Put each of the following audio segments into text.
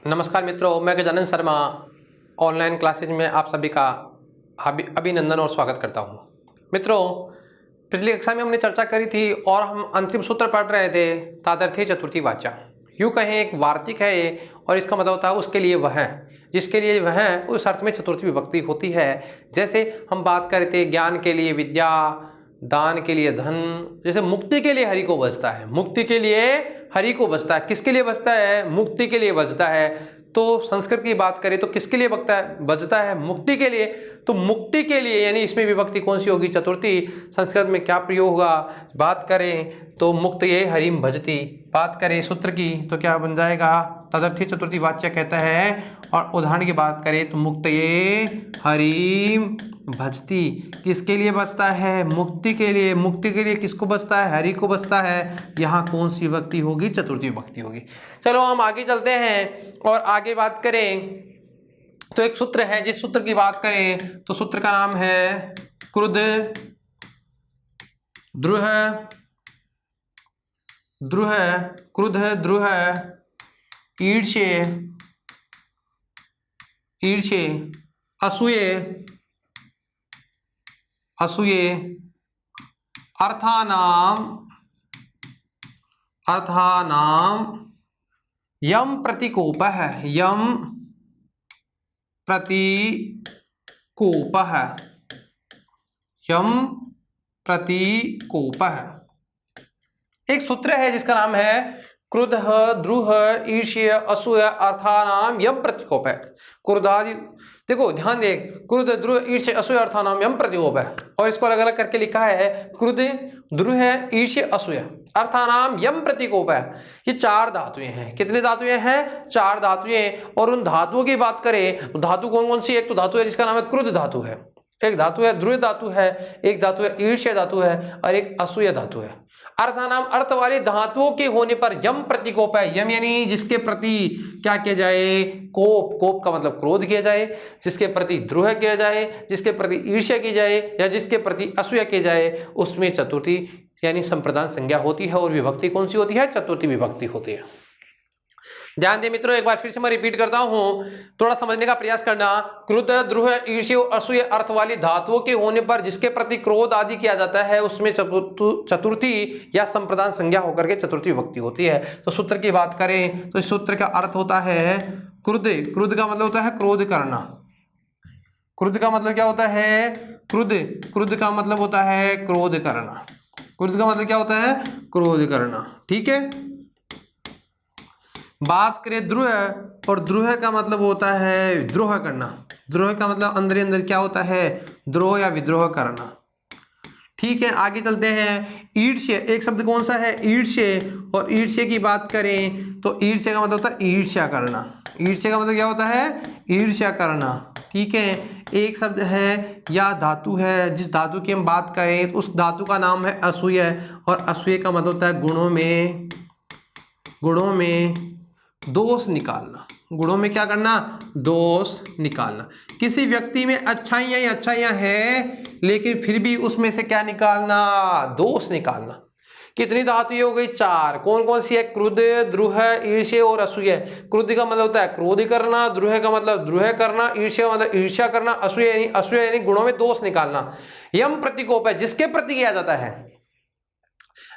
नमस्कार मित्रों, मैं गजानन शर्मा ऑनलाइन क्लासेज में आप सभी का अभिनंदन और स्वागत करता हूं। मित्रों, पिछली कक्षा में हमने चर्चा करी थी और हम अंतिम सूत्र पढ़ रहे थे तादर्थ्य चतुर्थी वाचा। यूँ कहें एक वार्तिक है ये, और इसका मतलब होता है उसके लिए वह है, जिसके लिए वह है उस अर्थ में चतुर्थी विभक्ति होती है। जैसे हम बात कर रहे थे ज्ञान के लिए विद्या, दान के लिए धन, जैसे मुक्ति के लिए हरि को बचता है, मुक्ति के लिए हरि को बचता है। किसके लिए बचता है? मुक्ति के लिए बचता है। तो संस्कृत की बात करें तो किसके लिए बचता है? मुक्ति के लिए। तो मुक्ति के लिए यानी इसमें विभक्ति कौन सी होगी? चतुर्थी। संस्कृत में क्या प्रयोग होगा? बात करें तो मुक्त ये हरिम भजती। बात करें सूत्र की तो क्या बन जाएगा? तदर्थी चतुर्थी वाच्य कहता है। और उदाहरण की बात करें तो मुक्त ये हरिम भजती। किसके लिए बचता है? मुक्ति के लिए। मुक्ति के लिए किसको बचता है? हरि को बचता है। यहाँ कौन सी विभक्ति होगी? चतुर्थी विभक्ति होगी। चलो हम आगे चलते हैं और आगे बात करें तो एक सूत्र है, जिस सूत्र की बात करें तो सूत्र का नाम है क्रुद्ध द्रुह। क्रुद्ध द्रुह ईर्ष्य असूये अर्थानाम यम प्रतिकोपः। एक सूत्र है जिसका नाम है क्रुद्ध द्रुह ईर्ष्य असूय अर्थानाम यम प्रतिकोप है। क्रोधादि, देखो ध्यान दे, क्रुद्ध द्रुह ईर्ष्य असूय अर्थानाम यम प्रतिकोप है। और इसको अलग अलग करके लिखा है क्रुद्ध द्रुह ईर्ष्य असूय अर्थानाम यम प्रतिकोप है। ये चार धातुएं हैं। कितने धातुएं हैं? चार धातुएं। और उन धातुओं की बात करें तो धातु कौन कौन सी? एक तो धातु है जिसका नाम है क्रुद्ध धातु है, एक धातु है द्रुह धातु है, एक धातु है ईर्ष्य धातु है और एक असूय धातु है। अर्थानाम अर्थ वाली धातुओं के होने पर यम प्रतिकोप है। यम यानी जिसके प्रति क्या किया जाए? कोप का मतलब क्रोध किया जाए, जिसके प्रति द्रोह किया जाए, जिसके प्रति ईर्ष्या की जाए या जिसके प्रति असूया की जाए, उसमें चतुर्थी यानी संप्रदान संज्ञा होती है। और विभक्ति कौन सी होती है? चतुर्थी विभक्ति होती है। ध्यान दे मित्रों, एक बार फिर से मैं रिपीट करता हूं, थोड़ा समझने का प्रयास करना। क्रुद्ध द्रुह ईर्ष्य असूय अर्थ वाली धातुओं के होने पर जिसके प्रति क्रोध आदि किया जाता है उसमें चतुर्थी या संप्रदान संज्ञा होकर के चतुर्थी विभक्ति होती है। तो सूत्र की बात करें तो इस सूत्र का अर्थ होता है क्रुद्ध का मतलब होता है क्रोध करना। क्रुद्ध का मतलब क्या होता है? क्रुद्ध का मतलब होता है क्रोध करना। क्रुद्ध का मतलब क्या होता है? क्रोध करना। ठीक है। बात करें द्रुह, और द्रुह का मतलब होता है द्रोह करना। द्रोह का मतलब अंदर अंदर क्या होता है? द्रोह या विद्रोह करना। ठीक है, आगे चलते हैं। ईर्ष्य, एक शब्द कौन सा है? ईर्ष्य। और ईर्ष्य की बात करें तो ईर्ष्य का मतलब होता है ईर्ष्या करना। ईर्ष्य का मतलब क्या होता है? ईर्ष्या करना। ठीक है, एक शब्द है या धातु है, जिस धातु की हम बात करें तो उस धातु का नाम है असूय। और असूय का मतलब होता है गुणों में दोष निकालना। गुणों में क्या करना? दोष निकालना। किसी व्यक्ति में अच्छाइयाँ ही अच्छाइयाँ हैं लेकिन फिर भी उसमें से क्या निकालना? दोष निकालना। कितनी धातुएं हो गई? चार। कौन कौन सी है? क्रुद्ध, द्रुह, ईर्ष्य और असूय। क्रुद्ध का मतलब होता है क्रोध करना, द्रुह का मतलब द्रोह करना, ईर्ष्य मतलब ईर्ष्या करना, असूय यानी गुणों में दोष निकालना। यम प्रतिकोप है, जिसके प्रति किया जाता है,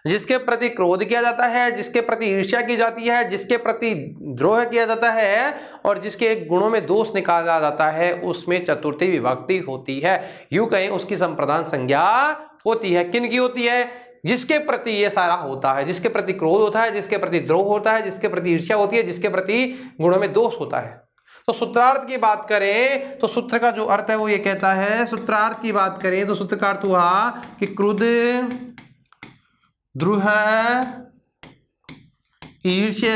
जिसके प्रति क्रोध किया जाता है, जिसके प्रति ईर्ष्या की जाती है, जिसके प्रति द्रोह किया जाता है और जिसके गुणों में दोष निकाला जाता है, उसमें चतुर्थी विभक्ति होती है। यूं कहें उसकी संप्रदान संज्ञा होती है। किन की होती है? जिसके प्रति ये सारा होता है, जिसके प्रति क्रोध होता है, जिसके प्रति द्रोह होता है, जिसके प्रति ईर्ष्या होती है, जिसके प्रति गुणों में दोष होता है। तो सूत्रार्थ की बात करें तो सूत्र का जो अर्थ है वो ये कहता है, सूत्रार्थ की बात करें तो सूत्र का अर्थ हुआ कि क्रुद्ध द्रुह ईर्ष्य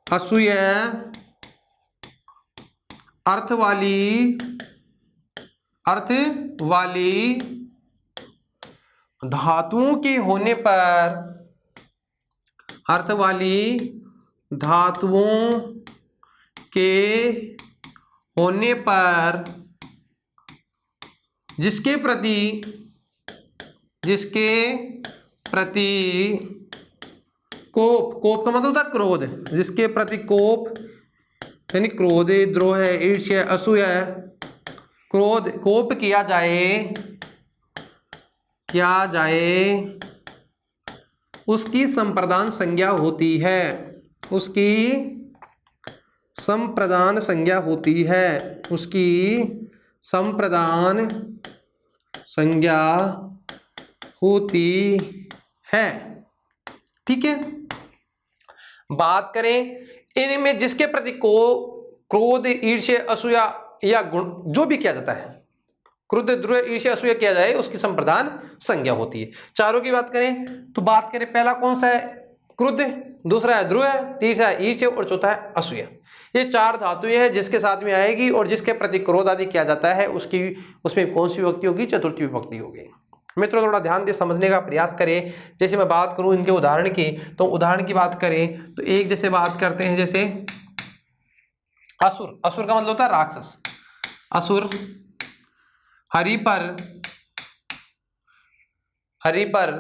असूय अर्थ वाली धातुओं के होने पर, अर्थ वाली धातुओं के होने पर जिसके प्रति कोप, कोप का मतलब होता है क्रोध, जिसके प्रति कोप यानी क्रोध, द्रोह है, ईर्ष्या, असूया है, क्रोध, कोप किया जाए उसकी संप्रदान संज्ञा होती है, उसकी संप्रदान संज्ञा होती है, उसकी संप्रदान संज्ञा होती है। ठीक है, बात करें इनमें जिसके प्रति को क्रोध, ईर्ष्या, असूया या गुण जो भी किया जाता है, क्रोध, द्रोह, ईर्ष्या, असूया किया जाए उसकी संप्रदान संज्ञा होती है। चारों की बात करें तो बात करें, पहला कौन सा है? क्रोध, दूसरा है द्रोह, तीसरा है ईर्ष्या और चौथा है असूया। ये चार धातुएं हैं जिसके साथ में आएगी और जिसके प्रति क्रोध आदि किया जाता है उसमें कौन सी विभक्ति होगी? चतुर्थी विभक्ति होगी। मित्रों थोड़ा ध्यान दे, समझने का प्रयास करें। जैसे मैं बात करूं इनके उदाहरण की, तो उदाहरण की बात करें तो एक जैसे बात करते हैं, जैसे असुर, असुर का मतलब होता है राक्षस। असुर हरि पर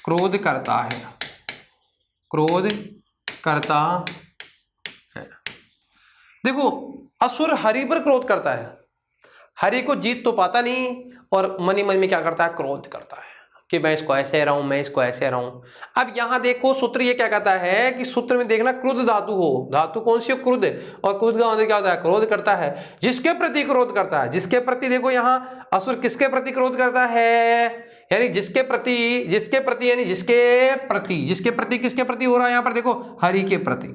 क्रोध करता है, क्रोध करता है। देखो असुर हरि पर क्रोध करता है, हरि को जीत तो पाता नहीं और मन ही मन में क्या करता है? क्रोध करता है कि मैं इसको ऐसे रहा हूं, मैं इसको ऐसे रहा हूं। अब यहां देखो सूत्र ये क्या कहता है कि सूत्र में देखना क्रुद्ध धातु हो, धातु कौन सी हो? क्रुद्ध, और क्रुद्ध का मतलब क्या होता है? क्रोध करता है, जिसके प्रति क्रोध करता है, जिसके प्रति। देखो यहां असुर किसके प्रति क्रोध करता है? यानी जिसके प्रति यानी जिसके प्रति किसके प्रति हो रहा है? यहां पर देखो हरि के प्रति।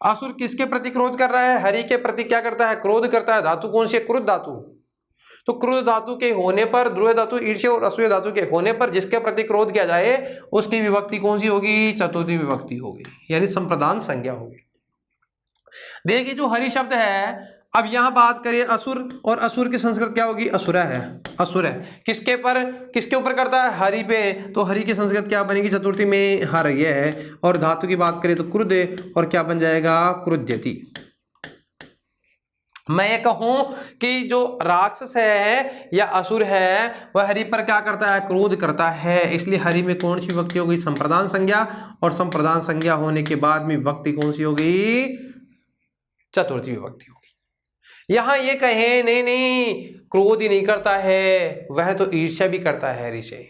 असुर किसके प्रति क्रोध कर रहा है? हरि के प्रति क्या करता है? क्रोध करता है। धातु कौन सी है? क्रुद्ध धातु। तो क्रुद्ध धातु के होने पर, द्रोह धातु, ईर्ष्या और असूया धातु के होने पर जिसके प्रति क्रोध किया जाए उसकी विभक्ति कौन सी होगी? चतुर्थी विभक्ति होगी, यानी संप्रदान संज्ञा होगी। देखिए जो हरि शब्द है, अब यहां बात करें असुर, और असुर की संस्कृत क्या होगी? असुरा है, असुर है। किसके ऊपर करता है? हरि पे, तो हरि की संस्कृत क्या बनेगी? चतुर्थी में हर ये है। और धातु की बात करें तो क्रुद्ध, और क्या बन जाएगा? क्रुध्यति। मैं ये कहूं कि जो राक्षस है या असुर है वह हरि पर क्या करता है? क्रोध करता है, इसलिए हरि में कौन सी विभक्ति हो गई? संप्रदान संज्ञा, और संप्रदान संज्ञा होने के बाद में विभक्ति कौन सी हो गई? चतुर्थी विभक्ति होगी। यहां ये कहे नहीं क्रोध ही नहीं करता है, वह तो ईर्ष्या भी करता है हरि से,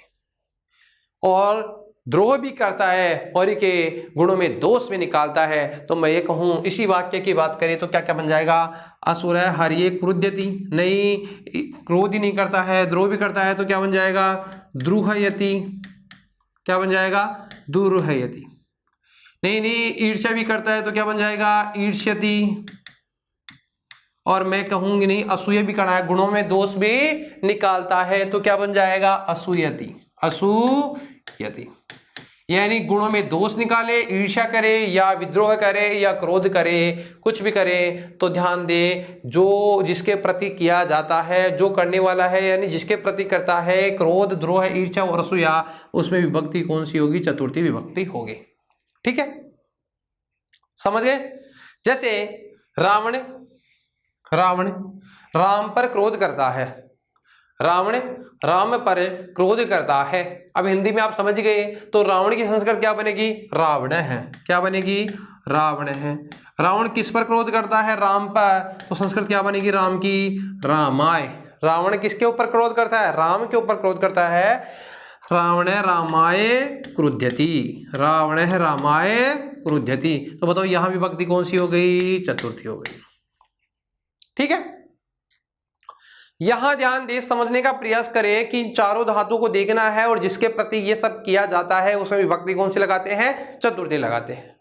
और द्रोह भी करता है, और के गुणों में दोष भी निकालता है। तो मैं ये कहूं, इसी वाक्य की बात करें तो क्या क्या बन जाएगा? असुर है हरि क्रुध्यति, नहीं क्रोध ही नहीं करता है, द्रोह भी करता है, तो क्या बन जाएगा? द्रुहयति। क्या बन जाएगा? दुरुहयति। नहीं ईर्ष्या भी करता है, तो क्या बन जाएगा? ईर्ष्यति। और मैं कहूंगी नहीं असूया भी करना है, गुणों में दोष भी निकालता है, तो क्या बन जाएगा? असूयति, असूयति। यानी गुणों में दोष निकाले, ईर्ष्या करे या विद्रोह करे या क्रोध करे, कुछ भी करे, तो ध्यान दे जो जिसके प्रति किया जाता है, जो करने वाला है, यानी जिसके प्रति करता है क्रोध, द्रोह, ईर्ष्या और असूया, उसमें विभक्ति कौन सी होगी? चतुर्थी विभक्ति होगी। ठीक है, समझ गए? जैसे रावण राम पर क्रोध करता है, रावण राम पर क्रोध करता है। अब हिंदी में आप समझ गए, तो रावण की संस्कृत क्या बनेगी? रावण है। क्या बनेगी? रावण है। रावण किस पर क्रोध करता है? राम पर, तो संस्कृत क्या बनेगी? राम की, रामाय। रावण किसके ऊपर क्रोध करता है? राम के ऊपर क्रोध करता है। रावण रामाय क्रुध्यति, रावण रामाय क्रुध्यति। तो बताओ यहां विभक्ति कौन सी हो गई? चतुर्थी हो गई। ठीक है, यहां ध्यान दे, समझने का प्रयास करें कि चारों धातु को देखना है, और जिसके प्रति ये सब किया जाता है उसमें विभक्ति कौन सी लगाते हैं? चतुर्थी लगाते हैं।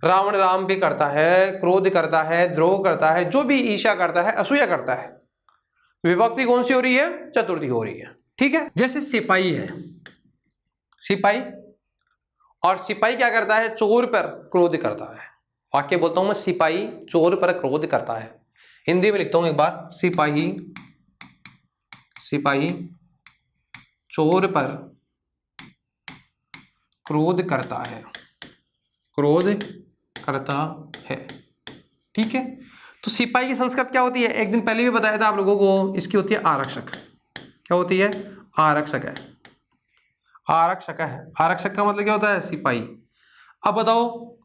रावण राम भी करता है, क्रोध करता है, द्रोह करता है, जो भी ईर्ष्या करता है, असूया करता है, विभक्ति कौन सी हो रही है? चतुर्थी हो रही है। ठीक है, जैसे सिपाही है, सिपाही, और सिपाही क्या करता है? चोर पर क्रोध करता है। वाक्य बोलता हूं मैं, सिपाही चोर पर क्रोध करता है। हिंदी में लिखता हूं एक बार, सिपाही चोर पर क्रोध करता है, क्रोध करता है। ठीक है, तो सिपाही की संस्कृत क्या होती है? एक दिन पहले भी बताया था आप लोगों को, इसकी होती है आरक्षक। क्या होती है? आरक्षक है। आरक्षक है। आरक्षक का मतलब क्या होता है? सिपाही। अब बताओ,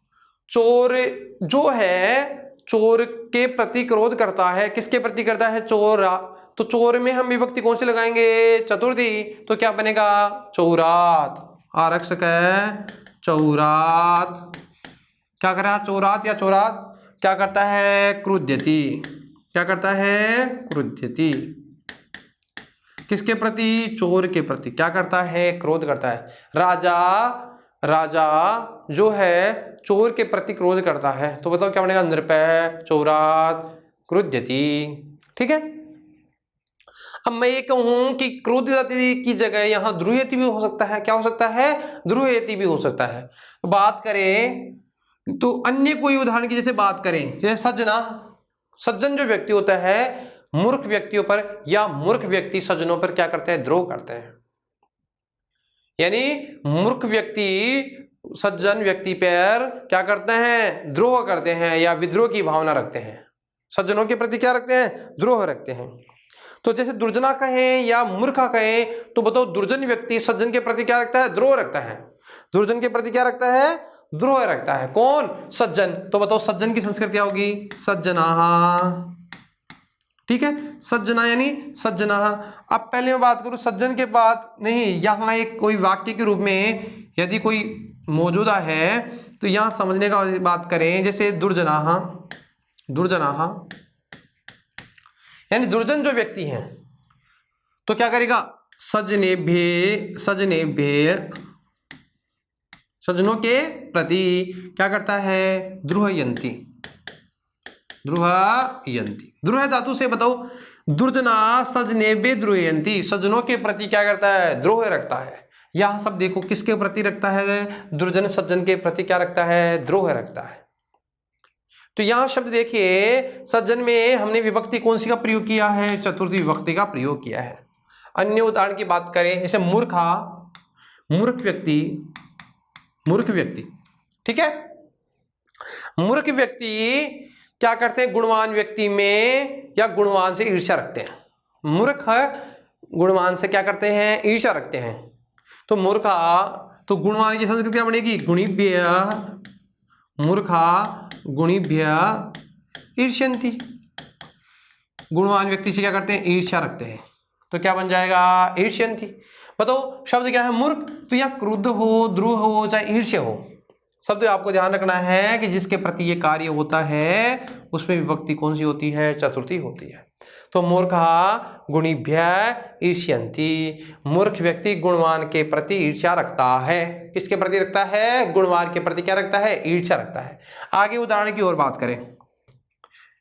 चोर जो है चोर के प्रति क्रोध करता है, किसके प्रति करता है? चोर। तो चोर में हम विभक्ति कौन सी लगाएंगे? चतुर्थी। तो क्या बनेगा? चौरात। आरक्षक है चौरात। क्या कर रहा है? चौरात या चौरात। क्या करता है? क्रुध्यति। क्या करता है? क्रुध्यति। किसके प्रति? चोर के प्रति। क्या करता है? क्रोध करता है। राजा, राजा जो है चोर के प्रति क्रोध करता है। तो बताओ क्या बनेगा? नृपः चौरात क्रुध्यति। ठीक है। अब मैं ये कहूं कि क्रोधयति की जगह यहां द्रुह्यति भी हो सकता है। क्या हो सकता है? द्रुह्यति भी हो सकता है। तो बात करें तो अन्य कोई उदाहरण की जैसे बात करें, जैसे सज्जना। सज्जन जो व्यक्ति होता है मूर्ख व्यक्तियों पर या मूर्ख व्यक्ति सज्जनों पर क्या करते हैं? द्रोह करते हैं। यानी मूर्ख व्यक्ति सज्जन व्यक्ति पर क्या करते हैं? द्रोह करते हैं या विद्रोह की भावना रखते हैं। सज्जनों के प्रति क्या रखते हैं? द्रोह रखते हैं। तो जैसे दुर्जना कहें या मूर्खा कहें, तो बताओ दुर्जन व्यक्ति सज्जन के प्रति क्या रखता है? द्रोह रखता है। दुर्जन के प्रति क्या रखता है? द्रोह रखता है। कौन? सज्जन। तो बताओ सज्जन की संस्कृति क्या होगी? सज्जना। ठीक है, सज्जना यानी सज्जना। अब पहले मैं बात करूं सज्जन के बाद नहीं, यहां एक कोई वाक्य के रूप में यदि कोई मौजूदा है तो यहां समझने का बात करें, जैसे दुर्जनाहा। दुर्जनाहा यानी दुर्जन जो व्यक्ति हैं, तो क्या करेगा? सज्जनेभ्य, सज्जनेभ्य सज्जनों के प्रति क्या करता है? द्रुह्यन्ति। द्रुह्यन्ति। द्रुह धातु से बताओ, दुर्जना सज्जनेभ्य द्रुह्यन्ति। सज्जनों के प्रति क्या करता है? द्रोह रखता है। यहां सब देखो किसके प्रति रखता है? दुर्जन सज्जन के प्रति क्या रखता है? द्रोह रखता है। तो यहां शब्द देखिए, सज्जन में हमने विभक्ति कौन सी का प्रयोग किया है? चतुर्थी विभक्ति का प्रयोग किया है। अन्य उदाहरण की बात करें, जैसे मूर्खा, मूर्ख व्यक्ति, मूर्ख व्यक्ति। ठीक है, मूर्ख व्यक्ति क्या करते हैं? गुणवान व्यक्ति में या गुणवान से ईर्ष्या रखते हैं। मूर्ख गुणवान से क्या करते हैं? ईर्ष्या रखते हैं। तो मूर्खा, तो गुणवान की संस्कृति क्या बनेगी? गुणिभ्य। मूर्खा गुणिभ्य ईर्ष्यन्ति। गुणवान व्यक्ति से क्या करते हैं? ईर्ष्या रखते हैं। तो क्या बन जाएगा? ईर्ष्यन्ति। बताओ शब्द क्या है? मूर्ख। तो या क्रुद्ध हो, द्रुह हो, चाहे ईर्ष्य हो, शब्द आपको ध्यान रखना है कि जिसके प्रति ये कार्य होता है उसमें विभक्ति कौन सी होती है? चतुर्थी होती है। तो मूर्खा गुणिभ्य ईर्ष्यन्ति। मूर्ख व्यक्ति गुणवान के प्रति ईर्ष्या रखता है। किसके प्रति रखता है? गुणवान के प्रति क्या रखता है? ईर्ष्या रखता है। आगे उदाहरण की ओर बात करें,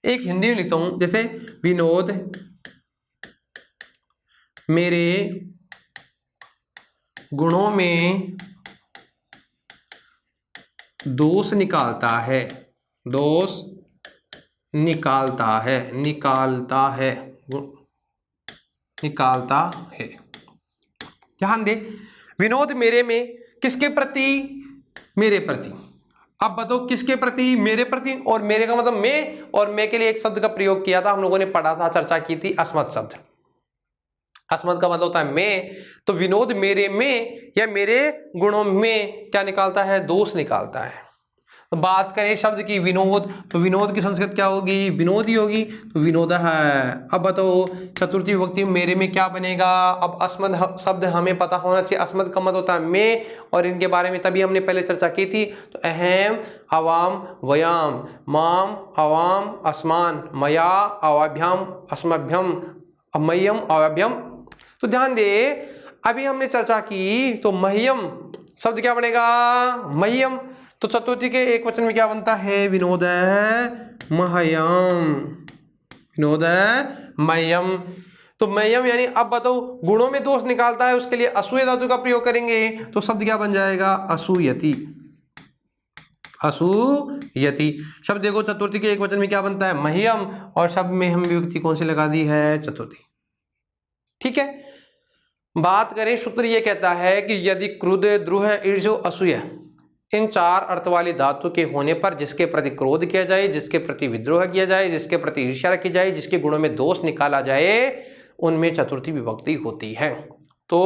एक हिंदी में लिखता हूं, जैसे विनोद मेरे गुणों में दोष निकालता है। दोष निकालता है, निकालता है, निकालता है। ध्यान दे, विनोद मेरे में किसके प्रति? मेरे प्रति। अब बताओ किसके प्रति? मेरे प्रति। और मेरे का मतलब मैं, और मैं के लिए एक शब्द का प्रयोग किया था, हम लोगों ने पढ़ा था, चर्चा की थी, अस्मत् शब्द। अस्मत् का मतलब होता है मैं। तो विनोद मेरे में या मेरे गुणों में क्या निकालता है? दोष निकालता है। तो बात करें शब्द की विनोद, तो विनोद की संस्कृत क्या होगी? विनोद ही होगी। तो विनोद है। अब बताओ चतुर्थी विभक्ति में मेरे में क्या बनेगा? अब अस्मत् शब्द हमें पता होना चाहिए। अस्मत् का मतलब होता है मैं, और इनके बारे में तभी हमने पहले चर्चा की थी। तो अहम, अवाम, वयाम, माम, अवाम, अस्मान, मया, अवाभ्याम, अस्मभ्यम, मह्यम, अवाभ्यम। तो ध्यान दे, अभी हमने चर्चा की तो मह्यम शब्द क्या बनेगा? मह्यम। तो चतुर्थी के एक वचन में क्या बनता है? विनोद मह्यम। विनोद मह्यम। तो मह्यम यानी अब बताओ गुणों में दोष निकालता है, उसके लिए असूय धातु का प्रयोग करेंगे तो शब्द क्या बन जाएगा? असूयति। असूयति। शब्द देखो चतुर्थी के एक वचन में क्या बनता है? मह्यम, और शब्द में हम विभक्ति कौन सी लगा दी है? चतुर्थी। ठीक है, बात करें, सूत्र ये कहता है कि यदि क्रुद्ध, द्रुह, ईर्ष्य, असूय इन चार अर्थ वाली धातु के होने पर जिसके प्रति क्रोध किया जाए, जिसके प्रति विद्रोह किया जाए, जिसके प्रति ईर्ष्या रखी जाए, जिसके गुणों में दोष निकाला जाए, उनमें चतुर्थी विभक्ति होती है। तो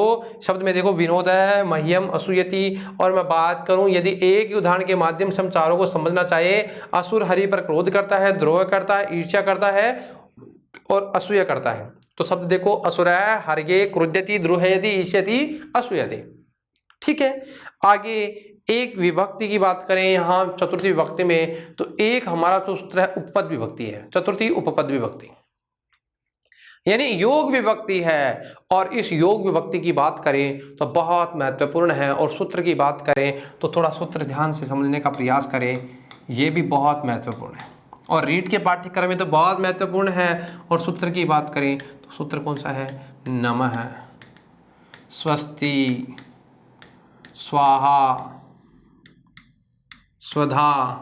शब्द में देखो विनोद है, मह्यम, असूयति। और मैं बात करूं यदि एक ही उदाहरण के माध्यम से हम चारों को समझना चाहे, असुर हरि पर क्रोध करता है, द्रोह करता है, ईर्ष्या करता है और असूया करता है। तो शब्द देखो असुर है, हर्ये, क्रुध्यति, द्रोहयति, ईर्ष्यति, असूयति। ठीक है, आगे एक विभक्ति की बात करें यहां चतुर्थी विभक्ति में, तो एक हमारा जो सूत्र है उपपद विभक्ति है, चतुर्थी उपपद विभक्ति यानी योग विभक्ति है। और इस योग विभक्ति की बात करें तो बहुत महत्वपूर्ण है, और सूत्र की बात करें तो थोड़ा सूत्र ध्यान से समझने का प्रयास करें, ये भी बहुत महत्वपूर्ण है और रीट के पाठ्यक्रम में तो बहुत महत्वपूर्ण है। और सूत्र की बात करें तो सूत्र कौन सा है? नमः, स्वस्ति, स्वाहा, स्वधा,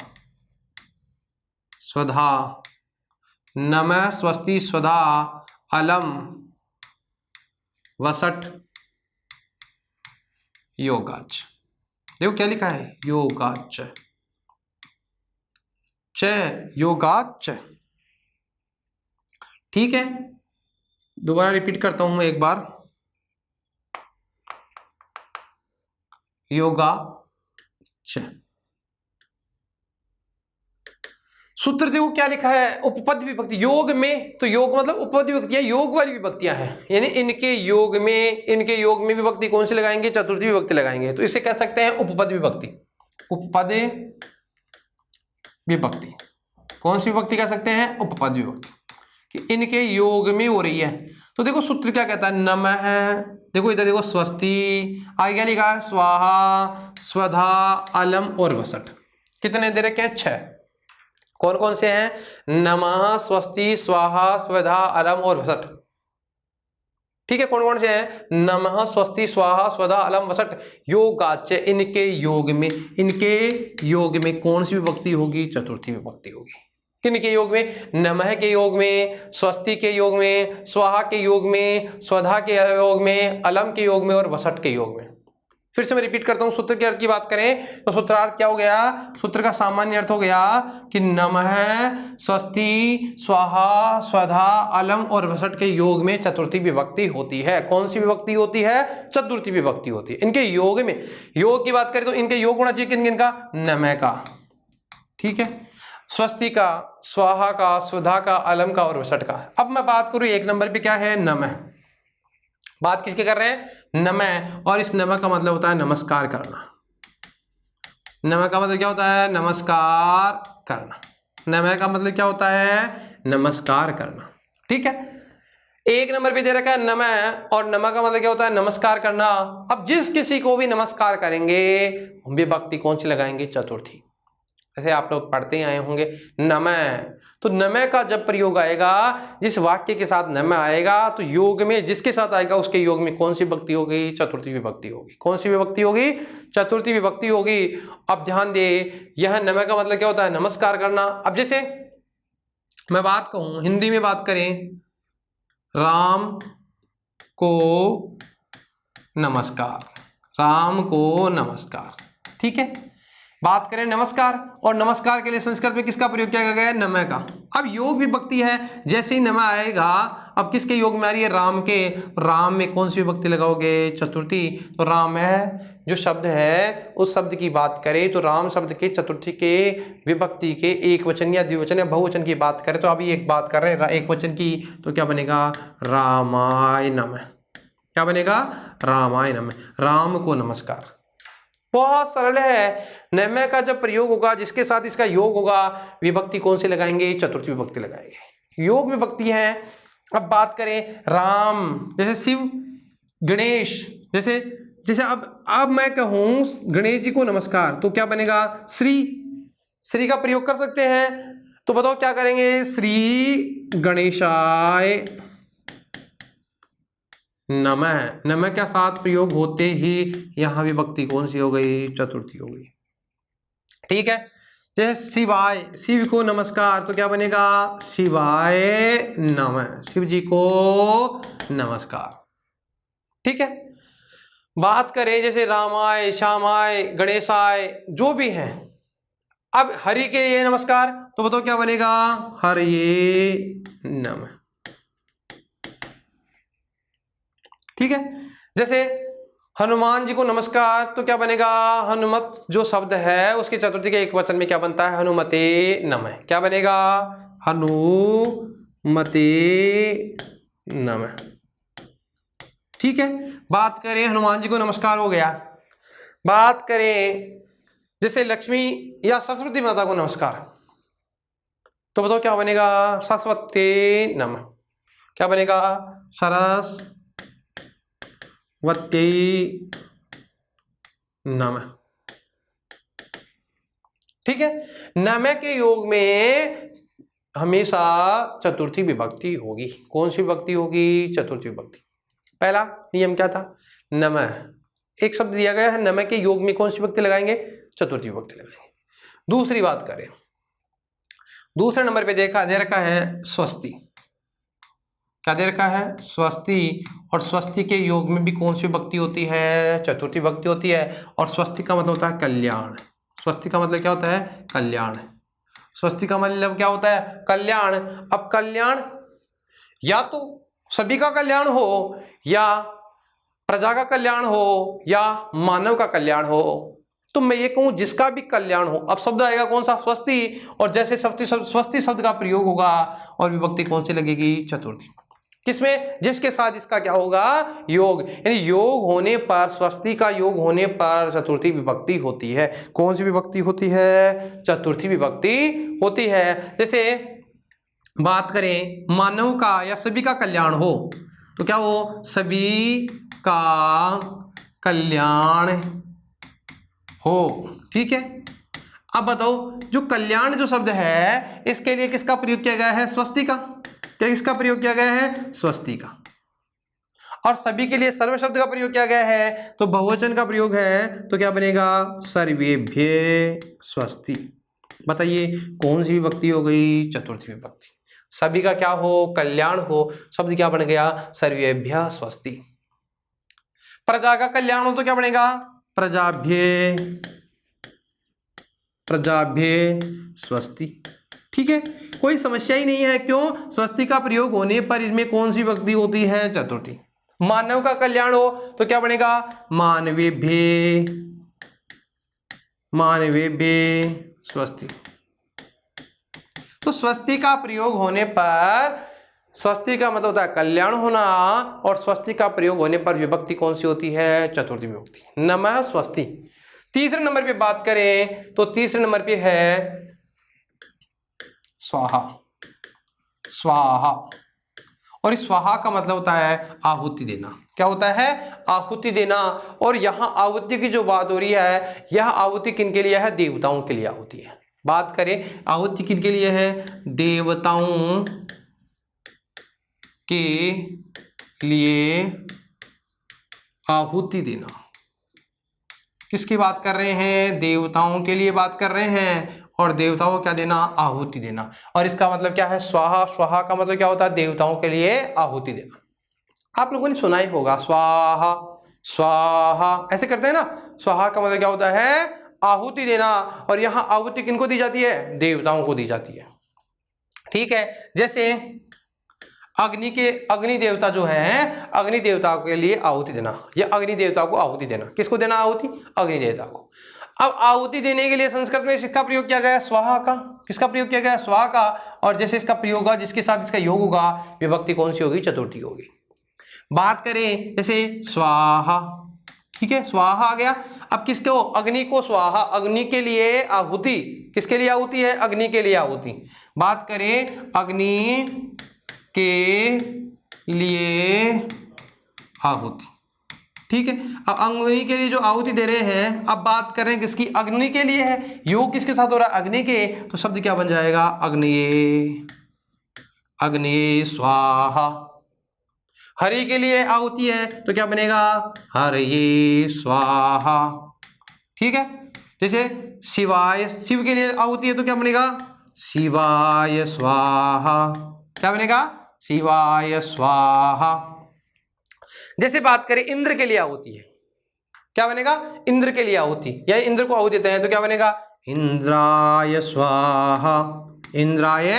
स्वधा, नमः, स्वस्ति, स्वधा, अलम, वसट, योगाच। देखो क्या लिखा है, योगाच, च, योगाच। ठीक है, दोबारा रिपीट करता हूं मैं एक बार, योगाच। सूत्र देखो क्या लिखा है, उपपद विभक्ति योग में, तो योग मतलब उपपद विभक्तियां योग वाली विभक्तियां हैं, यानी इनके योग में विभक्ति कौन सी लगाएंगे? चतुर्थी विभक्ति लगाएंगे। तो इसे कह सकते हैं उपपद विभक्ति। उपपद विभक्ति कौन सी विभक्ति कह सकते हैं? उपपद विभक्ति, कि इनके योग में हो रही है। तो देखो सूत्र क्या कहता है, नमः, देखो इधर देखो स्वस्ति, आगे क्या लिखा है? स्वाहा, स्वधा, अलम और वसट। कितने दे रखे हैं? 6। कौन कौन से हैं? नमः, स्वस्ति, स्वाहा, स्वधा, अलम और वसट। ठीक है, कौन कौन से हैं? नमः, स्वस्ति, स्वाहा, स्वधा, अलम, वसट, योगाच। इनके योग में कौन सी विभक्ति होगी? चतुर्थी विभक्ति होगी। किनके योग में? नमः के योग में, स्वस्ति के योग में, स्वाहा के योग में, स्वधा के योग में, अलम के योग में और वसट के योग में। फिर से मैं रिपीट करता हूं, सूत्र के अर्थ की बात करें तो सूत्रार्थ क्या हो गया? सूत्र का सामान्य अर्थ हो गया कि नमः, स्वस्ति, स्वाहा, स्वधा, अलम और वसट के योग में चतुर्थी विभक्ति होती है। कौन सी विभक्ति होती है? चतुर्थी विभक्ति होती है। इनके योग में, योग की बात करें तो इनके योग होना चाहिए किन किन का? नमः का, ठीक है, स्वस्ति का, स्वाहा का, स्वधा का, अलम का और वसट का। अब मैं बात करूं एक नंबर पे क्या है? नमः। बात किसके कर रहे हैं? नमः। और इस नमः का मतलब होता है नमस्कार करना। नमः का मतलब क्या होता है? नमस्कार करना। नमः का मतलब क्या होता है? नमस्कार करना। ठीक है, एक नंबर पे दे रखा है नमः, और नमः का मतलब क्या होता है? नमस्कार करना। अब जिस किसी को भी नमस्कार करेंगे विभक्ति कौन सी लगाएंगे? चतुर्थी। जैसे आप लोग पढ़ते आए होंगे नमः, तो नमः का जब प्रयोग आएगा, जिस वाक्य के साथ नमः आएगा तो योग में जिसके साथ आएगा उसके योग में कौन सी विभक्ति होगी? चतुर्थी विभक्ति होगी। कौन सी विभक्ति होगी? चतुर्थी विभक्ति होगी। अब ध्यान दे, यह नमः का मतलब क्या होता है? नमस्कार करना। अब जैसे मैं बात कहूं, हिंदी में बात करें, राम को नमस्कार, राम को नमस्कार। ठीक है, बात करें नमस्कार, और नमस्कार के लिए संस्कृत में किसका प्रयोग किया गया है? नमः का। अब योग विभक्ति है, जैसे ही नमः आएगा, अब किसके योग में आ रही है? राम के। राम में कौन सी विभक्ति लगाओगे? चतुर्थी। तो राम है जो शब्द है, उस शब्द की बात करें तो राम शब्द के चतुर्थी के विभक्ति के एक वचन या द्विवचन या बहुवचन की बात करें तो अभी एक बात कर रहे हैं एक वचन की, तो क्या बनेगा? रामाय नमः। क्या बनेगा? रामाय नमः, राम को नमस्कार। बहुत सरल है। नमः का जब प्रयोग होगा, जिसके साथ इसका योग होगा, विभक्ति कौन सी लगाएंगे? चतुर्थी विभक्ति लगाएंगे। योग विभक्ति है। अब बात करें राम, जैसे शिव, गणेश, जैसे जैसे अब मैं कहूं गणेश जी को नमस्कार, तो क्या बनेगा? श्री। श्री का प्रयोग कर सकते हैं, तो बताओ क्या करेंगे? श्री गणेशाय नमः। नमः के साथ प्रयोग होते ही यहां विभक्ति कौन सी हो गई? चतुर्थी हो गई। ठीक है, जैसे शिवाय, शिव को नमस्कार, तो क्या बनेगा? शिवाय नमः, शिव जी को नमस्कार। ठीक है, बात करें जैसे रामाय, श्यामाय, गणेशाय, जो भी है। अब हरि के लिए नमस्कार, तो बताओ क्या बनेगा? हरिये नमः। ठीक है, जैसे हनुमान जी को नमस्कार, तो क्या बनेगा, हनुमत जो शब्द है उसके चतुर्थी के एक वचन में क्या बनता है, हनुमते नमः। क्या बनेगा, हनुमते नमः। ठीक है। बात करें हनुमान जी को नमस्कार हो गया। बात करें जैसे लक्ष्मी या सरस्वती माता को नमस्कार, तो बताओ क्या बनेगा, सरस्वती नमः। क्या बनेगा, सरस्वती नमः। ठीक है। नमः के योग में हमेशा चतुर्थी विभक्ति होगी। कौन सी विभक्ति होगी, चतुर्थी विभक्ति। पहला नियम क्या था, नमः, एक शब्द दिया गया है, नमः के योग में कौन सी विभक्ति लगाएंगे, चतुर्थी विभक्ति लगाएंगे। दूसरी बात करें, दूसरे नंबर पे देखा दे रखा है स्वस्ति। क्या दे रखा है, स्वस्ति, और स्वस्ति के योग में भी कौन सी विभक्ति होती है, चतुर्थी विभक्ति होती है। और स्वस्ति का मतलब होता है कल्याण। स्वस्ति का मतलब क्या होता है, कल्याण। स्वस्ति का मतलब क्या होता है, कल्याण। अब कल्याण या तो सभी का कल्याण हो, या प्रजा का कल्याण हो, या मानव का कल्याण हो। तो मैं ये कहूं जिसका भी कल्याण हो। अब शब्द आएगा कौन सा, स्वस्ति, और जैसे स्वस्ति शब्द का प्रयोग होगा और विभक्ति कौन सी लगेगी, चतुर्थी। किसमें, जिसके साथ इसका क्या होगा, योग। यानी योग होने पर, स्वस्ति का योग होने पर चतुर्थी विभक्ति होती है। कौन सी विभक्ति होती है, चतुर्थी विभक्ति होती है। जैसे बात करें मानव का या सभी का कल्याण हो, तो क्या हो, सभी का कल्याण हो। ठीक है। अब बताओ जो कल्याण जो शब्द है इसके लिए किसका प्रयोग किया गया है, स्वस्ति का। क्या किसका प्रयोग किया गया है, स्वस्ति का। और सभी के लिए सर्व शब्द का प्रयोग किया गया है, तो बहुवचन का प्रयोग है, तो क्या बनेगा, सर्वेभ्य स्वस्ति। बताइए कौन सी विभक्ति हो गई, चतुर्थी विभक्ति। सभी का क्या हो, कल्याण हो, शब्द क्या बन गया, सर्वेभ्य स्वस्ति। प्रजा का कल्याण हो तो क्या बनेगा, प्रजाभ्य स्वस्ति। ठीक है, कोई समस्या ही नहीं है। क्यों, स्वस्ति का प्रयोग होने पर इसमें कौन सी विभक्ति होती है, चतुर्थी। मानव का कल्याण हो तो क्या बनेगा, मानवेभ्य स्वस्ति। तो स्वस्ति का प्रयोग होने पर, स्वस्ति का मतलब होता है कल्याण होना, और स्वस्ति का प्रयोग होने पर विभक्ति कौन सी होती है, चतुर्थी विभक्ति, नमः स्वस्ति। तीसरे नंबर पे बात करें तो तीसरे नंबर पे है स्वाहा। स्वाहा, और इस स्वाहा का मतलब होता है आहुति देना। क्या होता है, आहुति देना। और यहाँ आहुति की जो बात हो रही है, यह आहुति किन के लिए है, देवताओं के लिए आहुति है। बात करें आहुति किन के लिए है, देवताओं के लिए आहुति देना। किसकी बात कर रहे हैं, देवताओं के लिए बात कर रहे हैं, और देवताओं को क्या देना, आहुति देना। और इसका मतलब क्या है, स्वाहा। स्वाहा का मतलब क्या होता है, देवताओं के लिए आहुति देना। आप लोगों ने सुना ही होगा, स्वाहा स्वाहा ऐसे करते हैं ना। स्वाहा का मतलब क्या होता है, आहुति देना। और यहाँ आहुति किनको दी जाती है, देवताओं को दी जाती है। ठीक है। जैसे अग्नि देवता जो है, अग्नि देवता के लिए आहुति देना, या अग्नि देवता को आहुति देना। किसको देना आहुति, अग्नि देवता को। अब आहुति देने के लिए संस्कृत में इसका प्रयोग किया गया है, स्वाहा का। किसका प्रयोग किया गया है, स्वाहा का। और जैसे इसका प्रयोग होगा, जिसके साथ इसका योग होगा, विभक्ति कौन सी होगी, चतुर्थी होगी। बात करें जैसे स्वाहा, ठीक है, स्वाहा आ गया। अब किसको, अग्नि को स्वाहा, अग्नि के लिए आहुति। किसके लिए आहुति है, अग्नि के लिए आहुति। बात करें अग्नि के लिए आहुति। ठीक है। अब अग्नि के लिए जो आहुति दे रहे हैं, अब बात करें किसकी, अग्नि के लिए है। योग किसके साथ हो रहा है, अग्नि के। तो शब्द क्या बन जाएगा, अग्नि स्वाहा। हरि के लिए आहुति है तो क्या बनेगा, हरये स्वाहा। ठीक है। जैसे शिवाय, शिव के लिए आहुति है तो क्या बनेगा, शिवाय स्वाहा। क्या बनेगा, शिवाय स्वाहा। जैसे बात करें इंद्र के लिए आहुति है, क्या बनेगा, इंद्र के लिए आहुति, या इंद्र को आहुति देते हैं तो क्या बनेगा, इंद्राय स्वाहा। इंद्राय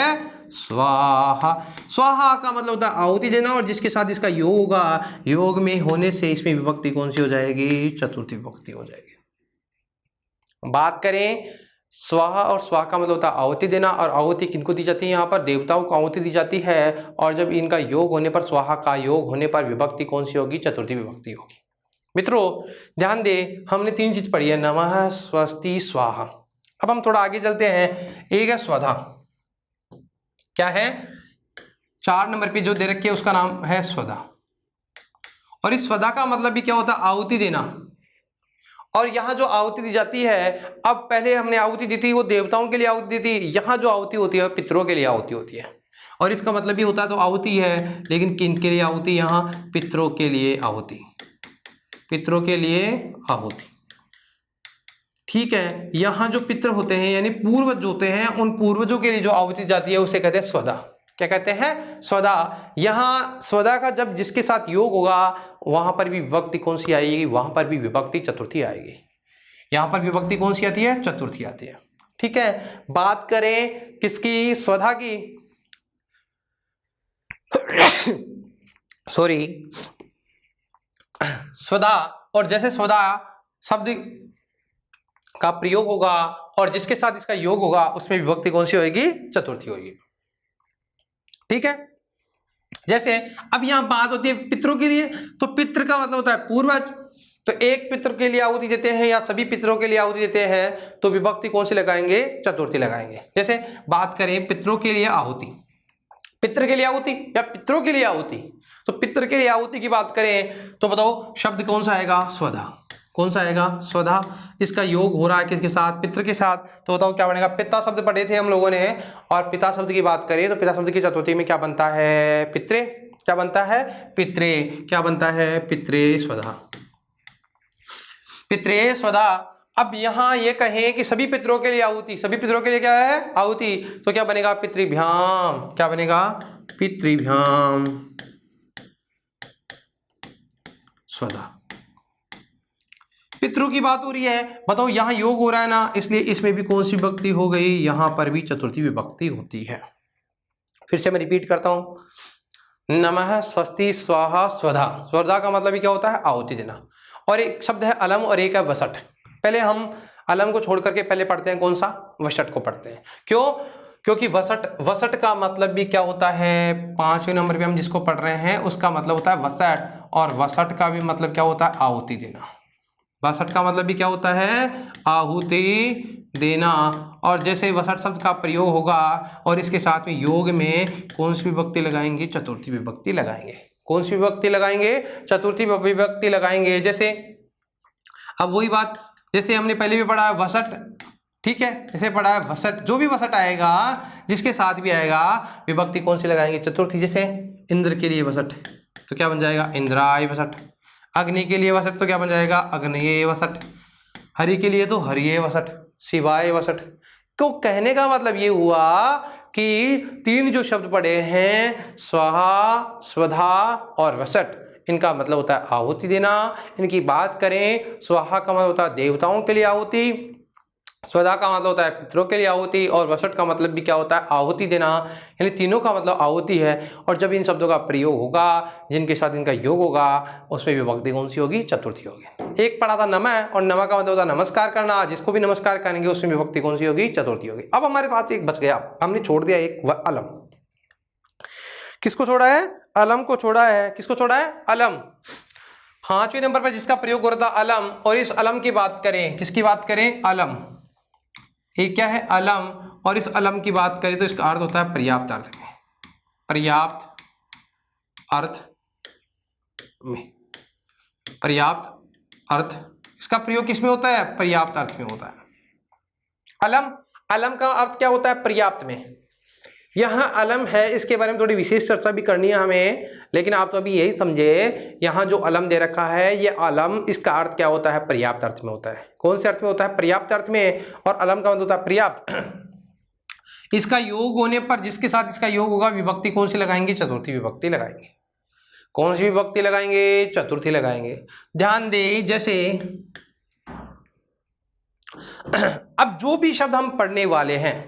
स्वाहा। स्वाहा का मतलब होता है आहुति देना, और जिसके साथ इसका योग होगा, योग में होने से इसमें विभक्ति कौन सी हो जाएगी? चतुर्थी विभक्ति हो जाएगी। बात करें स्वाहा और स्वाहा का मतलब होता है आहुति देना, और आहुति किनको दी जाती है? यहाँ पर देवताओं को आहुति दी जाती है, और जब इनका योग होने पर, स्वाहा का योग होने पर विभक्ति कौन सी होगी? चतुर्थी विभक्ति होगी। मित्रों ध्यान दें, हमने 3 चीज पढ़ी है, नमः, स्वस्ति, स्वाहा। अब हम थोड़ा आगे चलते हैं। एक है स्वधा। क्या है? 4 नंबर पे जो दे रखी है उसका नाम है स्वधा, और इस स्वधा का मतलब भी क्या होता है? आहुति देना। और यहाँ जो आहुति दी जाती है, अब पहले हमने आहुति दी थी वो देवताओं के लिए आहुति दी थी, यहाँ जो आहुति होती है पितरों के लिए आहुति होती है। और इसका मतलब भी होता है तो आहुति है, लेकिन किन के लिए आहुति? यहाँ पितरों के लिए आहुति, पितरों के लिए आहुति। ठीक है, यहाँ जो पितर होते हैं यानी पूर्वज जो होते हैं, उन पूर्वजों के लिए जो आहुति जाती है उसे कहते हैं स्वधा। क्या कहते हैं? स्वधा। यहाँ स्वधा का जब जिसके साथ योग होगा वहां पर भी विभक्ति कौन सी आएगी? वहां पर भी विभक्ति चतुर्थी आएगी। यहाँ पर विभक्ति कौन सी आती है? चतुर्थी आती है। ठीक है, बात करें किसकी? स्वधा की। सॉरी, स्वधा। और जैसे स्वधा शब्द का प्रयोग होगा और जिसके साथ इसका योग होगा उसमें विभक्ति कौन सी होगी? चतुर्थी होगी। ठीक है, जैसे अब यहां बात होती है पितरों के लिए, तो पितृ का मतलब होता है पूर्वज। तो एक पितृ के लिए आहुति देते हैं या सभी पितरों के लिए आहुति देते हैं तो विभक्ति कौन सी लगाएंगे? चतुर्थी लगाएंगे। जैसे बात करें पितरों के लिए आहुति, पितृ के लिए आहुति या पितरों के लिए आहुति, तो पितृ के लिए आहुति की बात करें तो बताओ शब्द कौन सा आएगा? स्वधा। कौन सा आएगा? स्वधा। इसका योग हो रहा है किसके साथ? पितृ के साथ। तो बताओ क्या बनेगा? पिता शब्द पढ़े थे हम लोगों ने, और पिता शब्द की बात करें तो पिता शब्द की चतुर्थी में क्या बनता है? पित्रे। क्या बनता है? पित्रे। क्या बनता है? पित्रे स्वधा, पित्रे स्वधा। अब यहां ये कहें कि सभी पितरों के लिए आहुति, सभी पितरों के लिए क्या है? आहुति, तो क्या बनेगा? पितृभ्याम। क्या बनेगा? पितृभ्याम स्वधा। पितरों की बात हो रही है, बताओ यहाँ योग हो रहा है ना, इसलिए इसमें भी कौन सी विभक्ति हो गई? यहां पर भी चतुर्थी विभक्ति होती है। फिर से मैं रिपीट करता हूं, नमः, स्वस्ति, स्वाहा, स्वधा। स्वधा का मतलब भी क्या होता है? आहुति देना। और एक शब्द है अलम और एक है वसट। पहले हम अलम को छोड़ करके पहले पढ़ते हैं कौन सा? वसट को पढ़ते हैं। क्यों? क्योंकि वसट का मतलब भी क्या होता है? 5वें नंबर पे हम जिसको पढ़ रहे हैं उसका मतलब होता है वसट, और वसट का भी मतलब क्या होता है? आहुति देना। वसट का मतलब भी क्या होता है? आहुति देना। और जैसे वसट शब्द का प्रयोग होगा और इसके साथ में योग में कौन सी विभक्ति लगाएंगे? चतुर्थी विभक्ति लगाएंगे। कौन सी विभक्ति लगाएंगे? चतुर्थी विभक्ति लगाएंगे। जैसे अब वही बात जैसे हमने पहले भी पढ़ा है वसट, ठीक है, जैसे पढ़ा है वसट, जो भी वसट आएगा जिसके साथ भी आएगा विभक्ति कौन सी लगाएंगे? चतुर्थी। जैसे इंद्र के लिए वसट तो क्या बन जाएगा? इंद्राय वसट। अग्नि के लिए वसट तो क्या बन जाएगा? अग्नये वसट। हरि के लिए तो हरिये वसट, शिवाय वसट। तो कहने का मतलब ये हुआ कि 3 जो शब्द पढ़े हैं स्वाहा, स्वधा और वसट, इनका मतलब होता है आहुति देना। इनकी बात करें, स्वाहा का मतलब होता है देवताओं के लिए आहुति, स्वधा का मतलब होता है पितरों के लिए आहुति, और वसट का मतलब भी क्या होता है? आहुति देना। यानी तीनों का मतलब आहुति है। और जब इन शब्दों का प्रयोग होगा जिनके साथ इनका योग होगा उसमें विभक्ति कौन सी होगी? चतुर्थी होगी। एक पढ़ा था नमः, और नमः का मतलब होता है नमस्कार करना, जिसको भी नमस्कार करेंगे उसमें विभक्ति कौन सी होगी? चतुर्थी होगी। अब हमारे पास एक बच गया, हमने छोड़ दिया एक अलम। किसको छोड़ा है? अलम को छोड़ा है। किसको छोड़ा है? अलम। 5वें नंबर पर जिसका प्रयोग हो रहा था अलम, और इस अलम की बात करें, किसकी बात करें? अलम। ये क्या है? अलम। और इस अलम की बात करें तो इसका अर्थ होता है पर्याप्त अर्थ में। पर्याप्त अर्थ में, पर्याप्त अर्थ, इसका प्रयोग किसमें होता है? पर्याप्त अर्थ में होता है। अलम, अलम का अर्थ क्या होता है? पर्याप्त में। यहाँ अलम है, इसके बारे में थोड़ी विशेष चर्चा भी करनी है हमें, लेकिन आप तो अभी यही समझे, यहाँ जो अलम दे रखा है ये अलम, इसका अर्थ क्या होता है? पर्याप्त अर्थ में होता है। कौन से अर्थ में होता है? पर्याप्त अर्थ में। और अलम का मतलब होता है पर्याप्त। इसका योग होने पर, जिसके साथ इसका योग होगा, विभक्ति कौन सी लगाएंगे? चतुर्थी विभक्ति लगाएंगे। कौन सी विभक्ति लगाएंगे? चतुर्थी लगाएंगे। ध्यान दे, जैसे अब जो भी शब्द हम पढ़ने वाले हैं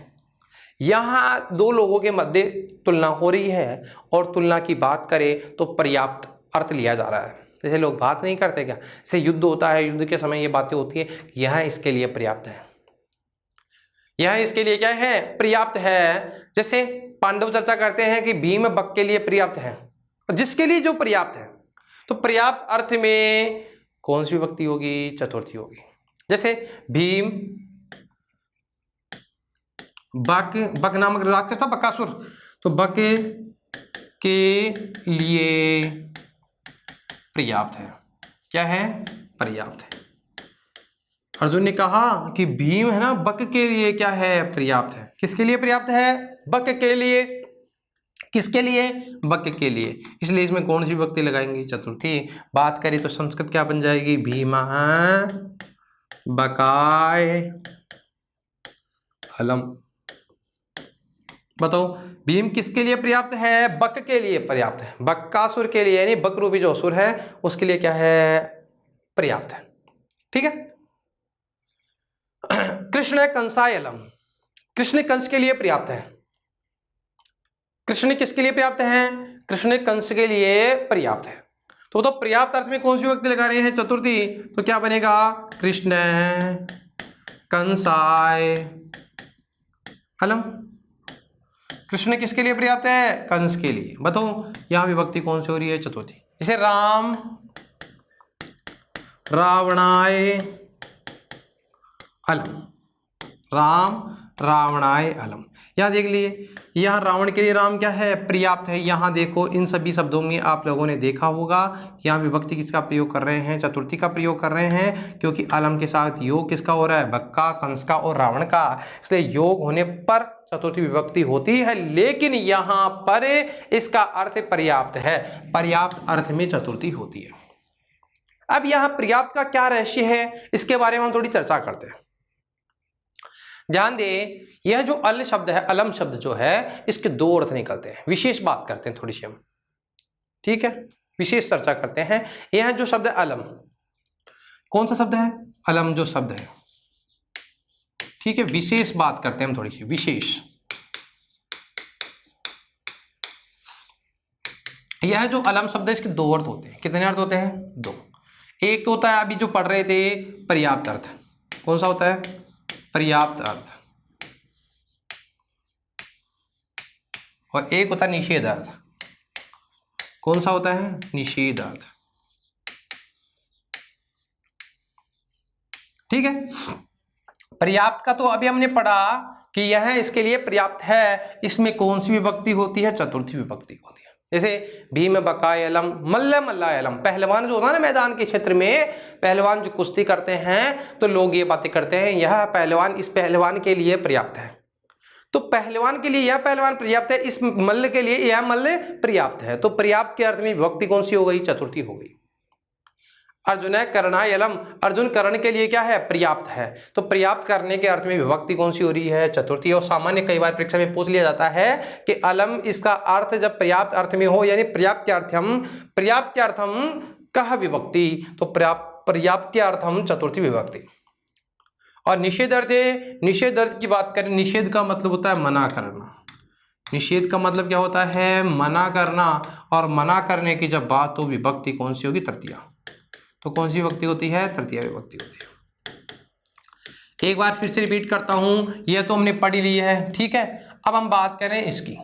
यहां दो लोगों के मध्य तुलना हो रही है और तुलना की बात करें तो पर्याप्त अर्थ लिया जा रहा है। जैसे लोग बात नहीं करते क्या, जैसे युद्ध होता है, युद्ध के समय ये बातें होती है, यहां इसके लिए पर्याप्त है, यहां इसके लिए क्या है, पर्याप्त है। जैसे पांडव चर्चा करते हैं कि भीम बक के लिए पर्याप्त है, जिसके लिए जो पर्याप्त है, तो पर्याप्त अर्थ में कौन सी विभक्ति होगी, चतुर्थी होगी। जैसे भीम बक, बक नामक राक्षस था बकासुर, तो बक के लिए पर्याप्त है, क्या है, पर्याप्त है। अर्जुन ने कहा कि भीम है ना बक के लिए क्या है, पर्याप्त है। किसके लिए पर्याप्त है, बक के लिए। किसके लिए, बक के लिए, इसलिए इसमें कौन सी विभक्ति लगाएंगे, चतुर्थी। बात करें तो संस्कृत क्या बन जाएगी, भीमा बकाय अलम। बताओ भीम किसके लिए पर्याप्त है, बक के लिए पर्याप्त है, बक्कासुर के लिए, यानी बक रूपी जो असुर है उसके लिए क्या है, पर्याप्त है। ठीक है। कृष्ण कंसाय अलम, कृष्ण कंस के लिए पर्याप्त है। कृष्ण किसके लिए पर्याप्त है, कृष्ण कंस के लिए पर्याप्त है। तो पर्याप्त अर्थ में कौन सी विभक्ति लगा रहे हैं, चतुर्थी, तो क्या बनेगा, कृष्ण कंसाय अलम। कृष्ण किसके लिए पर्याप्त है, कंस के लिए। बताओ यहां विभक्ति कौन सी हो रही है, चतुर्थी। जैसे राम रावणाय अलम, राम रावणाय अलम। यहां देख लिए, यहां रावण के लिए राम क्या है, पर्याप्त है। यहां देखो इन सभी शब्दों में आप लोगों ने देखा होगा यहां विभक्ति किसका प्रयोग कर रहे हैं, चतुर्थी का प्रयोग कर रहे हैं, क्योंकि अलम के साथ योग किसका हो रहा है, बक्का, कंस का और रावण का, इसलिए योग होने पर चतुर्थी विभक्ति होती है। लेकिन यहां पर इसका अर्थ पर्याप्त है, पर्याप्त अर्थ में चतुर्थी होती है। अब यहां पर्याप्त का क्या रहस्य है, इसके बारे में हम थोड़ी चर्चा करते हैं। ध्यान दें, यह जो अल शब्द है, अलम शब्द जो है, इसके दो अर्थ निकलते हैं। विशेष बात करते हैं थोड़ी सी हम, ठीक है, विशेष चर्चा करते हैं। यह जो शब्द है अलम, कौन सा शब्द है, अलम जो शब्द है, ठीक है, विशेष बात करते हैं हम थोड़ी सी, विशेष। यह जो अलम शब्द है इसके दो अर्थ होते हैं। कितने अर्थ होते हैं, दो। एक तो होता है अभी जो पढ़ रहे थे, पर्याप्त अर्थ। कौन सा होता है, पर्याप्त अर्थ। और एक होता है निषेध अर्थ। कौन सा होता है, निषेध अर्थ। ठीक है। पर्याप्त का तो अभी हमने पढ़ा कि यह इसके लिए पर्याप्त है, इसमें कौन सी विभक्ति होती है, चतुर्थी विभक्ति होती है। जैसे भीम बकाय अलम, मल्ल मल्लाय अलम। पहलवान जो होता है ना मैदान के क्षेत्र में, पहलवान जो कुश्ती करते हैं, तो लोग ये बातें करते हैं यह पहलवान इस पहलवान के लिए पर्याप्त है। तो पहलवान के लिए यह पहलवान पर्याप्त है, इस मल्ल के लिए यह मल्ल पर्याप्त है। तो पर्याप्त के अर्थ में विभक्ति कौन सी हो गई, चतुर्थी हो गई। अर्जुन कर्णाय अलम, अर्जुन कर्ण के लिए क्या है, पर्याप्त है। तो पर्याप्त करने के अर्थ में विभक्ति कौन सी हो रही है, चतुर्थी। और सामान्य कई बार परीक्षा में पूछ लिया जाता है कि अलम इसका अर्थ जब पर्याप्त अर्थ में हो, यानी पर्याप्त्यार्थम कह विभक्ति, तो पर्याप्त्यार्थम चतुर्थी विभक्ति। और निषेध अर्थ, निषेध अर्थ की बात करें, निषेध का मतलब होता है मना करना। निषेध का मतलब क्या होता है, मना करना। और मना करने की जब बात हो, विभक्ति कौन सी होगी, तृतीया। तो कौन सी विभक्ति होती है, तृतीया विभक्ति होती है। एक बार फिर से रिपीट करता हूं, यह तो हमने पढ़ ली है, ठीक है। अब हम बात करें इसकी,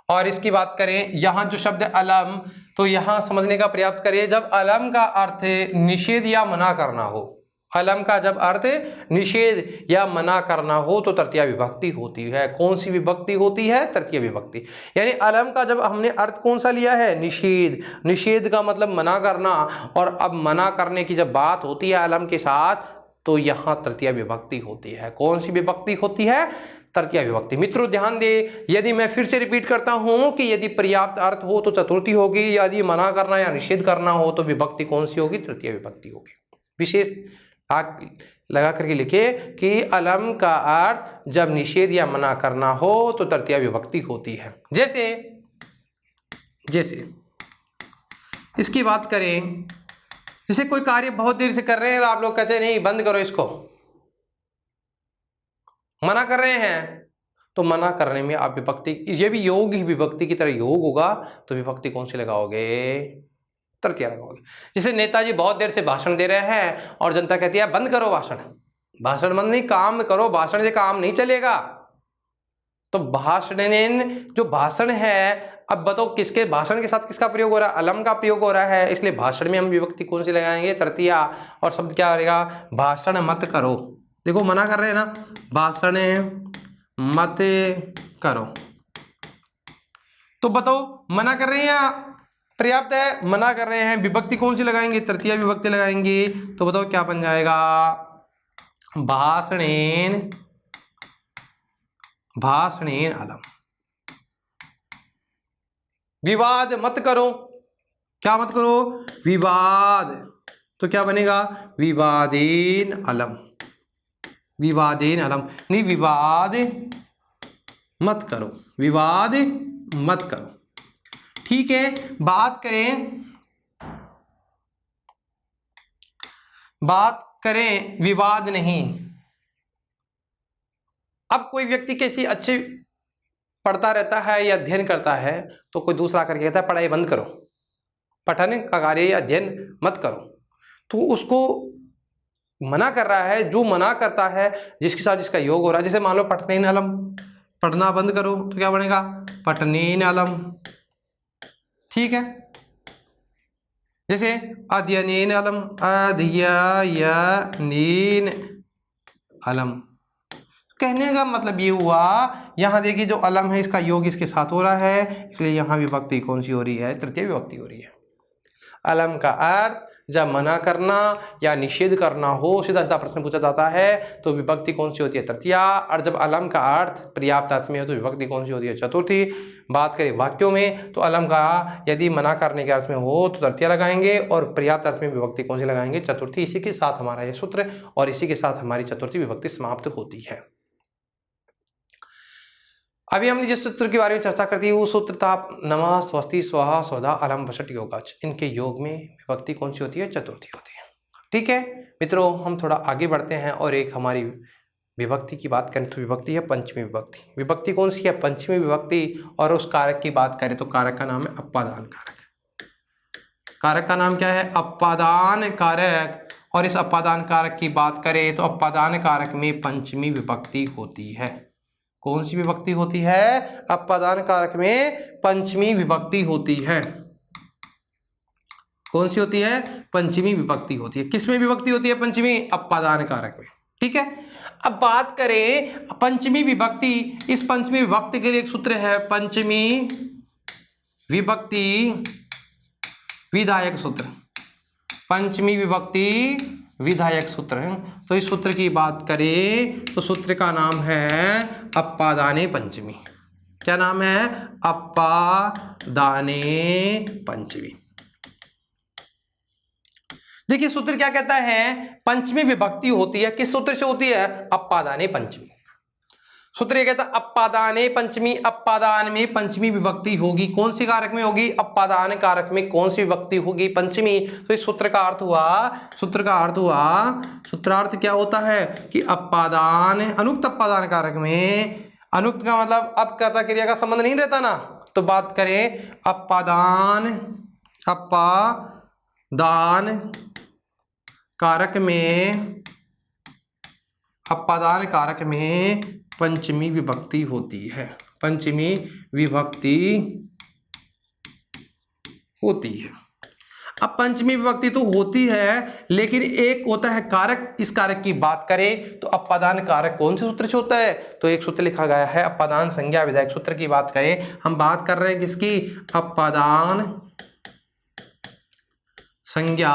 और इसकी बात करें यहां जो शब्द अलम, तो यहां समझने का प्रयास करिए, जब अलम का अर्थ निषेध या मना करना हो, अलम का जब अर्थ निषेध या मना करना हो, तो तृतीया विभक्ति होती है। कौन सी विभक्ति होती है, तृतीया विभक्ति। यानी अलम का जब हमने अर्थ कौन सा लिया है, निषेध। निषेध का मतलब मना करना, और अब मना करने की जब बात होती है अलम के साथ, तो यहां तृतीया विभक्ति होती है। कौन सी विभक्ति होती है, तृतीया विभक्ति। मित्रों ध्यान दे, यदि मैं फिर से रिपीट करता हूं कि यदि पर्याप्त अर्थ हो तो चतुर्थी होगी, यदि मना करना या निषेध करना हो तो विभक्ति कौन सी होगी, तृतीया विभक्ति होगी। विशेष लगा करके लिखे कि अलम का अर्थ जब निषेध या मना करना हो तो तृतीया विभक्ति होती है। जैसे जैसे इसकी बात करें, जैसे कोई कार्य बहुत देर से कर रहे हैं और आप लोग कहते हैं नहीं बंद करो इसको, मना कर रहे हैं, तो मना करने में आप विभक्ति, ये भी योग ही विभक्ति की तरह योग होगा, तो विभक्ति कौन सी लगाओगे? तृतीया लगाओगे। जैसे नेताजी बहुत देर से भाषण दे रहे हैं और जनता कहती है बंद करो भाषण, भाषण बंद नहीं, काम करो, भाषण से काम नहीं चलेगा। तो जो भाषण है, अब बताओ किसके भाषण के साथ किसका प्रयोग हो रहा है? अलम का प्रयोग हो रहा है, इसलिए भाषण में हम विभक्ति कौन सी लगाएंगे? तृतीया। और शब्द क्या रहेगा? भाषण मत करो। देखो मना कर रहे हैं ना, भाषण मत करो। तो बताओ मना कर रहे हैं या पर्याप्त है? मना कर रहे हैं, विभक्ति कौन सी लगाएंगे? तृतीया विभक्ति लगाएंगे। तो बताओ क्या बन जाएगा? भाषणेन, भाषणेन अलम। विवाद मत करो, क्या मत करो? विवाद। तो क्या बनेगा? विवादेन अलम, विवादेन अलम। नहीं, विवाद मत करो, विवाद मत करो। ठीक है, बात करें विवाद नहीं। अब कोई व्यक्ति किसी अच्छे पढ़ता रहता है या अध्ययन करता है, तो कोई दूसरा करके कहता है पढ़ाई बंद करो, पठन का कार्य या अध्ययन मत करो, तो उसको मना कर रहा है। जो मना करता है, जिसके साथ जिसका योग हो रहा है, जैसे मान लो पठनेन अलम, पढ़ना बंद करो, तो क्या बनेगा? पठनेन अलम। ठीक है, जैसे अध्ययनेन अलम, अध्ययनेन अलम। कहने का मतलब ये हुआ, यहाँ देखिए जो अलम है इसका योग इसके साथ हो रहा है, इसलिए यहाँ विभक्ति कौन सी हो रही है? तृतीय विभक्ति हो रही है। अलम का अर्थ जब मना करना या निषेध करना हो, सीधा सीधा प्रश्न पूछा जाता है, तो विभक्ति कौन सी होती है? तृतीया। और जब अलम का अर्थ पर्याप्त अर्थ में हो, तो विभक्ति कौन सी होती है? चतुर्थी। बात करें वाक्यों में, तो अलम का यदि मना करने के अर्थ में हो तो तृतीया लगाएंगे, और पर्याप्त अर्थ में विभक्ति कौन सी लगाएंगे? चतुर्थी। इसी के साथ हमारा यह सूत्र और इसी के साथ हमारी चतुर्थी विभक्ति समाप्त होती है। अभी हमने जिस सूत्र के बारे में चर्चा करती है वो सूत्र था नमः, स्वस्ति, स्वाहा, स्वधा, अलम, वषट, योगाच। इनके योग में विभक्ति कौन सी होती है? चतुर्थी होती है। ठीक है मित्रों, हम थोड़ा आगे बढ़ते हैं और एक हमारी विभक्ति की बात करें तो विभक्ति है पंचमी विभक्ति। विभक्ति कौन सी है? पंचमी विभक्ति। और उस कारक की बात करें तो कारक का नाम है अपादान कारक। कारक का नाम क्या है? अपादान कारक। और इस अपादान कारक की बात करें तो अपादान कारक में पंचमी विभक्ति होती है। कौन सी विभक्ति होती है? अपादान कारक में पंचमी विभक्ति होती है। कौन सी होती है? पंचमी विभक्ति होती है। किसमें विभक्ति होती है? पंचमी, अपादान कारक में। ठीक है, अब बात करें पंचमी विभक्ति। इस पंचमी विभक्ति के लिए एक सूत्र है, पंचमी विभक्ति विधायक सूत्र। पंचमी विभक्ति विधायक सूत्र है। तो इस सूत्र की बात करें तो सूत्र का नाम है अपादाने पंचमी। क्या नाम है? अपादाने पंचमी। देखिए सूत्र क्या कहता है? पंचमी विभक्ति होती है, किस सूत्र से होती है? अपादाने पंचमी। सूत्र ये कहता है अपादाने पंचमी, अपादान में पंचमी विभक्ति होगी। कौन सी कारक में होगी? अपादान कारक में कौन सी विभक्ति होगी? पंचमी। तो इस सूत्र का अर्थ हुआ, सूत्रार्थ क्या होता है कि अपादान, अनुक्त अपादान कारक में, अनुक्त का मतलब अब कर्ता क्रिया का संबंध नहीं रहता ना, तो बात करें अपादान कारक में, अपादान कारक में पंचमी विभक्ति होती है। पंचमी विभक्ति होती है। अब पंचमी विभक्ति तो होती है, लेकिन एक होता है कारक। इस कारक की बात करें तो अपादान कारक कौन से सूत्र से होता है? तो एक सूत्र लिखा गया है अपादान संज्ञा विधायक सूत्र की बात करें। हम बात कर रहे हैं किसकी? अपादान संज्ञा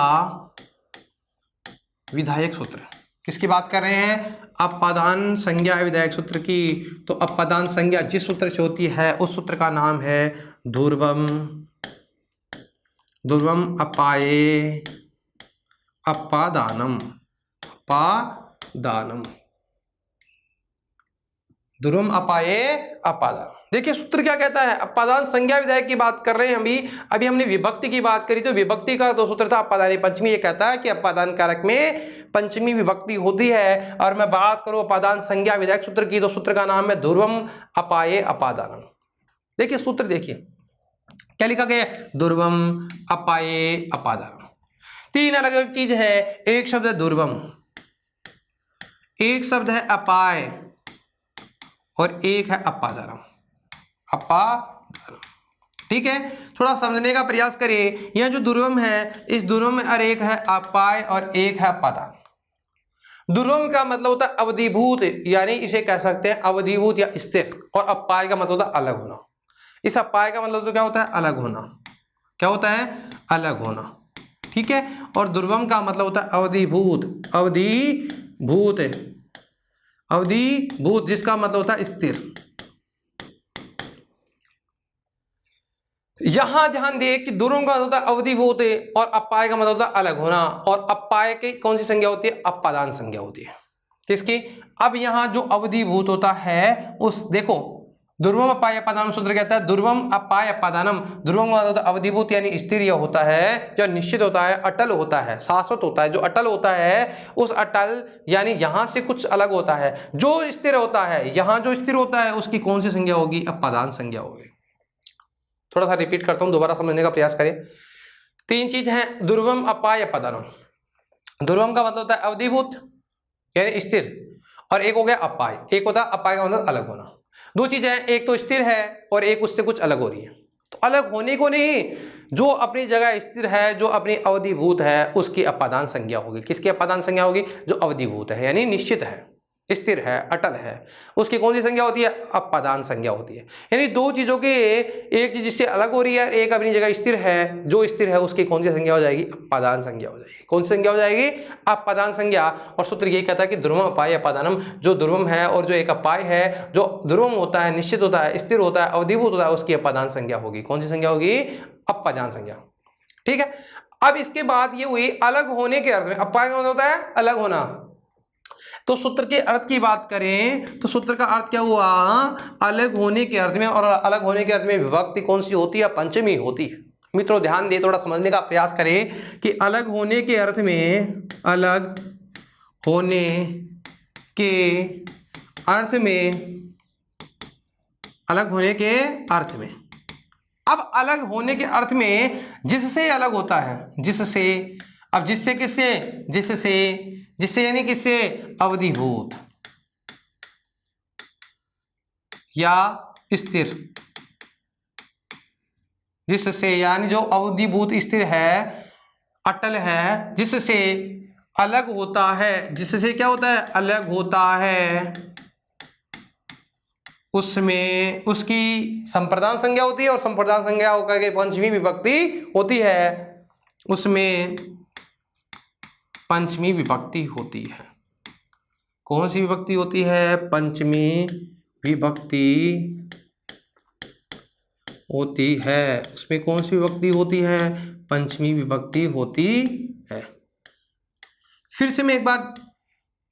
विधायक सूत्र। किसकी बात कर रहे हैं? अपादान संज्ञा विधायक सूत्र की। तो अपादान संज्ञा जिस सूत्र से होती है उस सूत्र का नाम है ध्रुवम अपाये अपादानम। ध्रुवम अपाये अपादान। देखिए सूत्र क्या कहता है, अपादान संज्ञा विधायक की बात कर रहे हैं अभी हमने विभक्ति की बात करी, तो विभक्ति का तो सूत्र था अपादानी पंचमी। ये कहता है कि अपादान कारक में पंचमी विभक्ति होती है। और मैं बात करूं अपादान संज्ञा विधायक सूत्र की, तो सूत्र का नाम है ध्रुवम अपाये अपादान। देखिए सूत्र देखिए क्या लिखा गया, ध्रुवम अपाये अपादान। तीन अलग अलग चीज है, एक शब्द है ध्रुवम, एक शब्द है अपाय, और एक है अपादानम। अपादानम, ठीक है। थोड़ा समझने का प्रयास करिए। यह जो ध्रुवम है, इस ध्रुवम में और एक है अपाय और एक है अपादान। ध्रुवम का मतलब होता है अवधिभूत, यानी इसे कह सकते हैं अवधिभूत या स्थिर, और अपाय का मतलब होता है अलग होना। इस अपाय का मतलब तो क्या होता है, अलग होना। क्या होता है, अलग होना, ठीक है। और ध्रुवम का मतलब होता है अवधिभूत, अवधिभूत, अवधिभूत जिसका मतलब होता है स्थिर। यहां ध्यान दे कि ध्रुवम का मतलब होता है अवधिभूत और अपाय का मतलब होता है अलग होना। और अपाय की कौन सी संज्ञा होती है, अपादान संज्ञा होती है। किसकी, अब यहां जो अवधिभूत होता है उस, देखो ध्रुवम अपाय अपादानम सूत्र कहता है ध्रुवम अपाय अपादानम। ध्रुवम का मतलब अवधिभूत यानी स्थिर होता है, जो निश्चित होता है, अटल होता है, शाश्वत होता है। जो अटल होता है उस अटल यानी यहां से कुछ अलग होता है। जो स्थिर होता है, यहां जो स्थिर होता है उसकी कौन सी संज्ञा होगी, अपादान संज्ञा होगी। थोड़ा सा रिपीट करता हूं, दोबारा समझने का प्रयास करें। तीन चीज है, ध्रुवम अपाय अपादानम। ध्रुवम का मतलब होता है अवधिभूत यानी स्थिर, और एक हो गया अपाय, एक होता है अपाय का मतलब अलग होना। दो चीजें हैं, एक तो स्थिर है और एक उससे कुछ अलग हो रही है। तो अलग होने को नहीं, जो अपनी जगह स्थिर है, जो अपनी अवधिभूत है, उसकी अपादान संज्ञा होगी। किसकी अपादान संज्ञा होगी, जो अवधिभूत है यानी निश्चित है, स्थिर है, अटल है, उसकी कौन सी संज्ञा होती है, अपादान संज्ञा होती है। यानी दो चीजों के, एक चीज जिससे अलग हो रही है, एक अपनी जगह स्थिर है, जो स्थिर है उसकी कौन सी संज्ञा हो जाएगी, अपादान संज्ञा हो जाएगी। कौन सी संज्ञा हो जाएगी, अपादान संज्ञा। और सूत्र यही कहता है कि ध्रुवम अपाय अपादानम, जो ध्रुवम है और जो एक अपाय है, जो ध्रुवम होता है, निश्चित होता है, स्थिर होता है, अवधिभूत होता है, उसकी अपादान संज्ञा होगी। कौन सी संज्ञा होगी, अपादान संज्ञा, ठीक है। अब इसके बाद ये हुई अलग होने के अर्थ में। अपाय का मतलब होता है अलग होना। तो सूत्र के अर्थ की बात करें तो सूत्र का अर्थ क्या हुआ, अलग होने के अर्थ में। और अलग होने के अर्थ में विभक्ति कौन सी होती है, पंचमी होती है। मित्रों ध्यान दे, थोड़ा समझने का प्रयास करें कि अलग होने के अर्थ में, अलग होने के अर्थ में, अलग होने के अर्थ में। अब अलग होने के अर्थ में जिससे अलग होता है, जिससे, अब जिससे किससे, जिससे, जिससे यानी किससे, अवधिभूत या स्थिर, जिससे यानी जो अवधिभूत स्थिर है, अटल है, जिससे अलग होता है। जिससे क्या होता है, अलग होता है, उसमें उसकी संप्रदान संज्ञा होती है। और संप्रदान संज्ञा होकर के पंचमी विभक्ति होती है, उसमें पंचमी विभक्ति होती है। कौन सी विभक्ति होती है, पंचमी विभक्ति होती है। उसमें कौन सी विभक्ति होती है, पंचमी विभक्ति होती है। फिर से मैं एक बार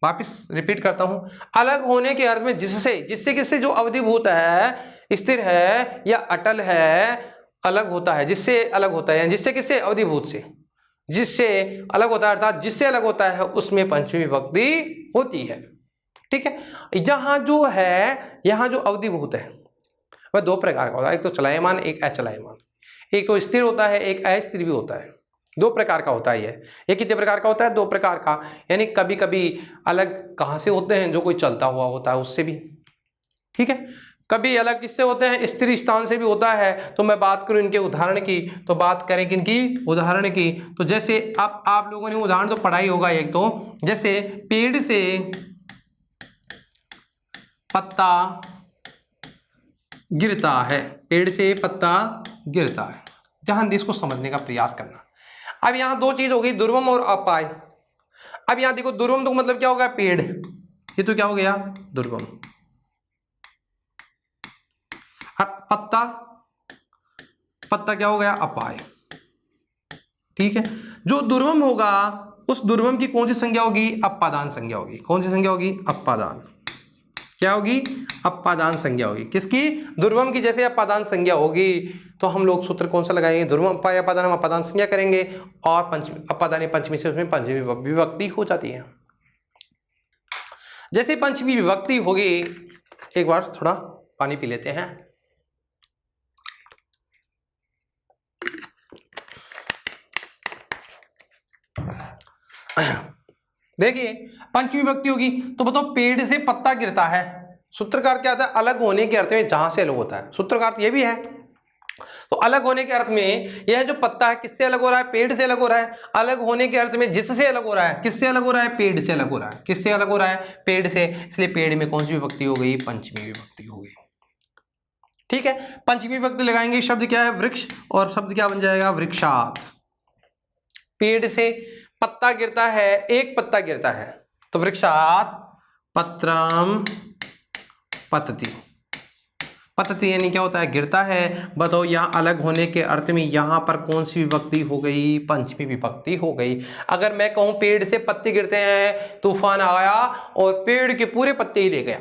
वापस रिपीट करता हूं, अलग होने के अर्थ में जिससे, जिससे किससे, जो अवधिभूत है, स्थिर है या अटल है, अलग होता है, जिससे अलग होता है, जिससे किससे, अवधिभूत से, जिससे अलग होता है, अर्थात जिससे अलग होता है उसमें पंचमी विभक्ति होती है, ठीक है। यहां जो है, यहां जो अवधिभूत है वह दो प्रकार का होता है, एक तो चलायमान, एक अचलायमान। एक तो स्थिर होता है, एक अस्थिर भी होता है। दो प्रकार का होता है ये कितने प्रकार का होता है, दो प्रकार का। यानी कभी कभी अलग कहां से होते हैं, जो कोई चलता हुआ होता है उससे भी, ठीक है। कभी अलग किससे होते हैं, स्थिर स्थान से भी होता है। तो मैं बात करूं इनके उदाहरण की, तो बात करें किनकी, उदाहरण की। तो जैसे आप लोगों ने उदाहरण तो पढ़ा ही होगा एक तो, जैसे पेड़ से पत्ता गिरता है, पेड़ से पत्ता गिरता है। ध्यान दे, इसको समझने का प्रयास करना। अब यहां दो चीज हो गई, ध्रुवम और अपाय। अब यहां देखो, ध्रुवम तो मतलब क्या होगा, पेड़, ये तो क्या हो गया, ध्रुवम। पत्ता, पत्ता क्या हो गया, अपाय, ठीक है। जो ध्रुवम होगा उस ध्रुवम की कौन सी संज्ञा होगी, अपादान संज्ञा होगी। कौन सी संज्ञा होगी, अपादान। क्या होगी? अपादान संज्ञा होगी। किसकी? ध्रुवम की। जैसे अपादान संज्ञा होगी तो हम लोग सूत्र कौन सा लगाएंगे? ध्रुवम अपादान, हम अपादान संज्ञा करेंगे और पंचमी अपादानी पंचमी से उसमें पंचमी विभक्ति हो जाती है। जैसे पंचमी विभक्ति होगी, एक बार थोड़ा पानी पी लेते हैं। देखिए पंचमी विभक्ति होगी तो बताओ पेड़ से पत्ता गिरता है, सूत्र का अर्थ क्या आता है? अलग होने के अर्थ में, जहां से अलग होता है। सूत्र का अर्थ ये भी है। तो अलग होने के अर्थ में यह जो पत्ता है किससे अलग हो रहा है? पेड़ से अलग हो रहा है। अलग होने के अर्थ में जिससे अलग हो रहा है, किससे अलग हो रहा है? पेड़ से अलग हो रहा है। किससे अलग हो रहा है? पेड़ से। इसलिए पेड़ में कौन सी विभक्ति हो गई? पंचमी विभक्ति हो गई। ठीक है, पंचमी विभक्ति लगाएंगे, शब्द क्या है? वृक्ष, और शब्द क्या बन जाएगा? वृक्षात। पेड़ से पत्ता गिरता है, एक पत्ता गिरता है, तो वृक्षात पत्रम पतति। पतति यानी क्या होता है? गिरता है। बताओ यहाँ अलग होने के अर्थ में यहाँ पर कौन सी विभक्ति हो गई? पंचमी विभक्ति हो गई। अगर मैं कहूँ पेड़ से पत्ते गिरते हैं, तूफान आया और पेड़ के पूरे पत्ते ही ले गया,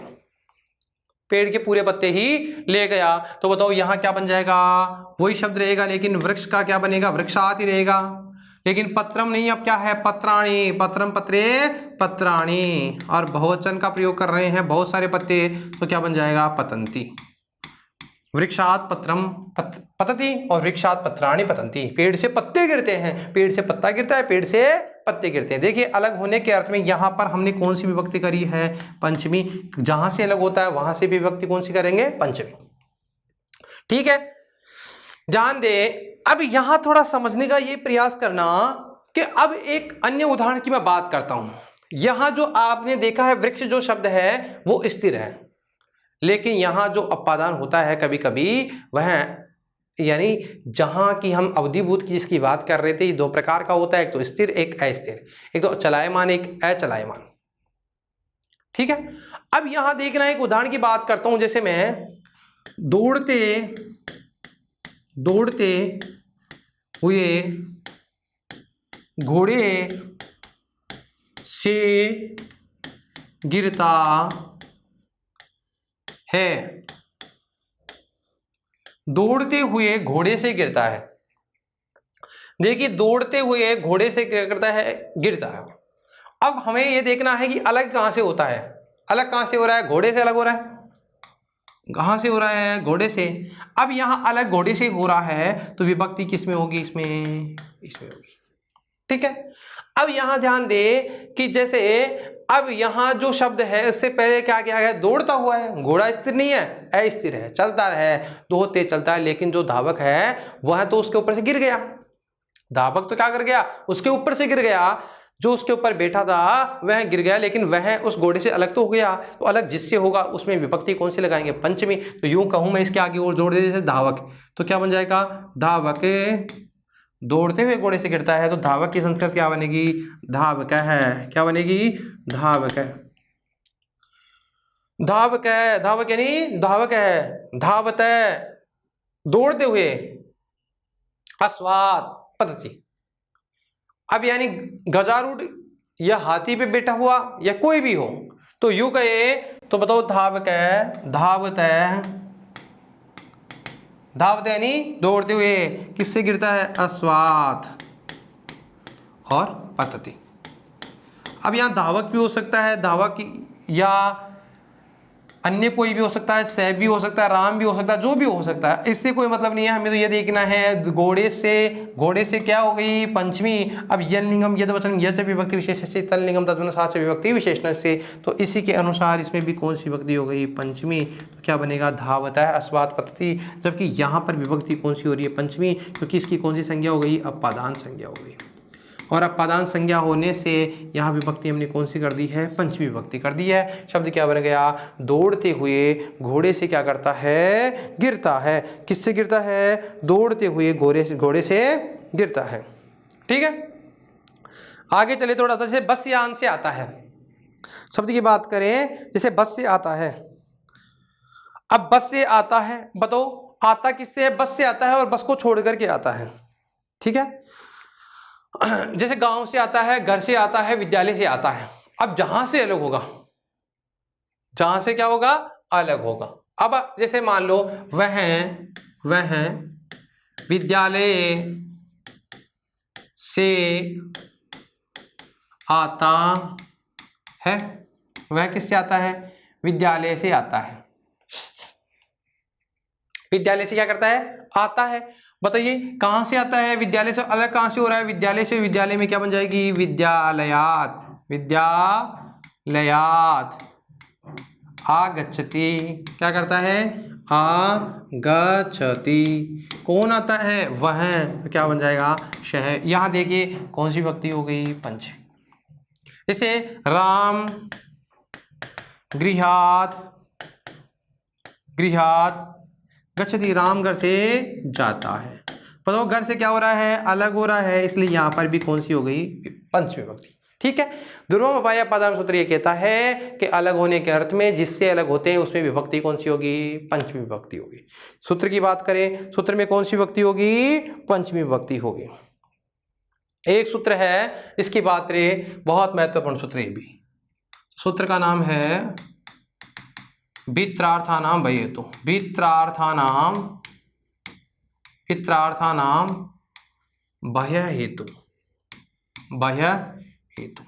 पेड़ के पूरे पत्ते ही ले गया, तो बताओ यहाँ क्या बन जाएगा? वही शब्द रहेगा, लेकिन वृक्ष का क्या बनेगा? वृक्षात ही रहेगा। लेकिन पत्रम नहीं, अब क्या है? पत्राणी। पत्रम पत्रे पत्राणी, और बहुवचन का प्रयोग कर रहे हैं, बहुत सारे पत्ते, तो क्या बन जाएगा? पतंती। वृक्षात पत्रम पतति और वृक्षात पत्राणि पतंती। पेड़ से पत्ते गिरते हैं, पेड़ से पत्ता गिरता है, पेड़ से पत्ते गिरते हैं। देखिए अलग होने के अर्थ में यहाँ पर हमने कौन सी विभक्ति करी है? पंचमी। जहां से अलग होता है वहां से भी विभक्ति कौन सी करेंगे? पंचमी। ठीक है, ध्यान दे। अब यहां थोड़ा समझने का ये प्रयास करना कि अब एक अन्य उदाहरण की मैं बात करता हूं। यहां जो आपने देखा है वृक्ष जो शब्द है वो स्थिर है, लेकिन यहां जो अपादान होता है कभी कभी वह, यानी जहां की हम अवधिभूत की इसकी बात कर रहे थे, ये दो प्रकार का होता है, एक तो स्थिर एक अस्थिर, एक तो चलायमान एक अचलायमान। ठीक है, अब यहां देखना एक उदाहरण की बात करता हूं। जैसे मैं दौड़ते हुए घोड़े से गिरता है। दौड़ते हुए घोड़े से गिरता है। देखिए दौड़ते हुए घोड़े से क्या करता है? गिरता है। अब हमें यह देखना है कि अलग कहां से होता है। अलग कहां से हो रहा है? घोड़े से अलग हो रहा है। कहां से हो रहा है? घोड़े से। अब यहां अलग घोड़े से हो रहा है तो विभक्ति किस में होगी? इसमें होगी। ठीक है, अब यहां ध्यान दे कि जैसे अब यहां जो शब्द है इससे पहले क्या किया गया? दौड़ता हुआ है। घोड़ा स्थिर नहीं है, अस्थिर है, चलता है, बहुत तेज चलता है, लेकिन जो धावक है वह तो उसके ऊपर से गिर गया। धावक तो क्या कर गया? उसके ऊपर से गिर गया। जो उसके ऊपर बैठा था वह गिर गया, लेकिन वह उस घोड़े से अलग तो हो गया। तो अलग जिससे होगा उसमें विभक्ति कौन सी लगाएंगे? पंचमी। तो यूं कहूं मैं इसके आगे और जोड़ दे जैसे धावक, तो क्या बन जाएगा? धावक। दौड़ते हुए घोड़े से गिरता है तो धावक की संस्कृत क्या बनेगी? धावक है। क्या बनेगी? धावक है। धावक है, धावक यानी धावक है। धावत है, दौड़ते हुए। अस्वात पद्धति। अब यानी गजारूढ़ या हाथी पे बैठा हुआ या कोई भी हो, तो यूं कहे तो बताओ धावक है। धावत है, धावत यानी दौड़ते हुए। किससे गिरता है? अस्वात और पतति। अब यहां धावक भी हो सकता है, धावक या अन्य कोई भी हो सकता है, सैब भी हो सकता है, राम भी हो सकता है, जो भी हो सकता है, इससे कोई मतलब नहीं है। हमें तो ये देखना है घोड़े से क्या हो गई? पंचमी। अब यलिंगम यद वचन यच विभक्ति विशेष से, तलिंगम तद्वचन साच विभक्ति विशेषण से, तो इसी के अनुसार इसमें भी कौन सी विभक्ति हो गई? पंचमी। तो क्या बनेगा? धावत है, अस्वात पतति। जबकि यहाँ पर विभक्ति कौन सी हो रही है? पंचमी, क्योंकि इसकी कौन सी संज्ञा हो गई? अपादान संज्ञा हो गई। और अपादान संज्ञा होने से यहाँ विभक्ति हमने कौन सी कर दी है? पंचमी विभक्ति कर दी है। शब्द क्या बन गया? दौड़ते हुए घोड़े से क्या करता है? गिरता है। किससे गिरता है? दौड़ते हुए घोड़े से गिरता है। ठीक है, आगे चले थोड़ा सा। जैसे बस यान से आता है, शब्द की बात करें, जैसे बस से आता है। अब बस से आता है, बताओ आता किससे है? बस से आता है और बस को छोड़ करके आता है। ठीक है, जैसे गांव से आता है, घर से आता है, विद्यालय से आता है। अब जहां से अलग होगा, जहां से क्या होगा, अलग होगा। अब जैसे मान लो वह विद्यालय से आता है। वह किससे आता है, विद्यालय से आता है। विद्यालय से क्या करता है, आता है। बताइए कहां से आता है, विद्यालय से अलग कहां से हो रहा है, विद्यालय से। विद्यालय में क्या बन जाएगी, विद्यालयात, विद्यालयात आगच्छति। क्या करता है, आगच्छति। कौन आता है, वह। तो क्या बन जाएगा, शह। यहां देखिए कौन सी विभक्ति हो गई, पंचमी। जैसे राम गृहात गच्छति, राम घर से जाता है। बताओ घर से क्या हो रहा है, अलग हो रहा है, इसलिए यहां पर भी कौन सी हो गई, पंचमी विभक्ति। ठीक है। ध्रुवोपपाया पदार्थ सूत्र ये कहता है कि अलग होने के अर्थ में जिससे अलग होते हैं उसमें विभक्ति कौन सी होगी, पंचमी विभक्ति होगी। सूत्र की बात करें, सूत्र में कौन सी विभक्ति होगी, पंचमी विभक्ति होगी। एक सूत्र है इसकी बात करें, बहुत महत्वपूर्ण सूत्र ये भी। सूत्र का नाम है वित्रार्थानाम भयेतु। वित्रार्थानाम भय हेतु, भय हेतु।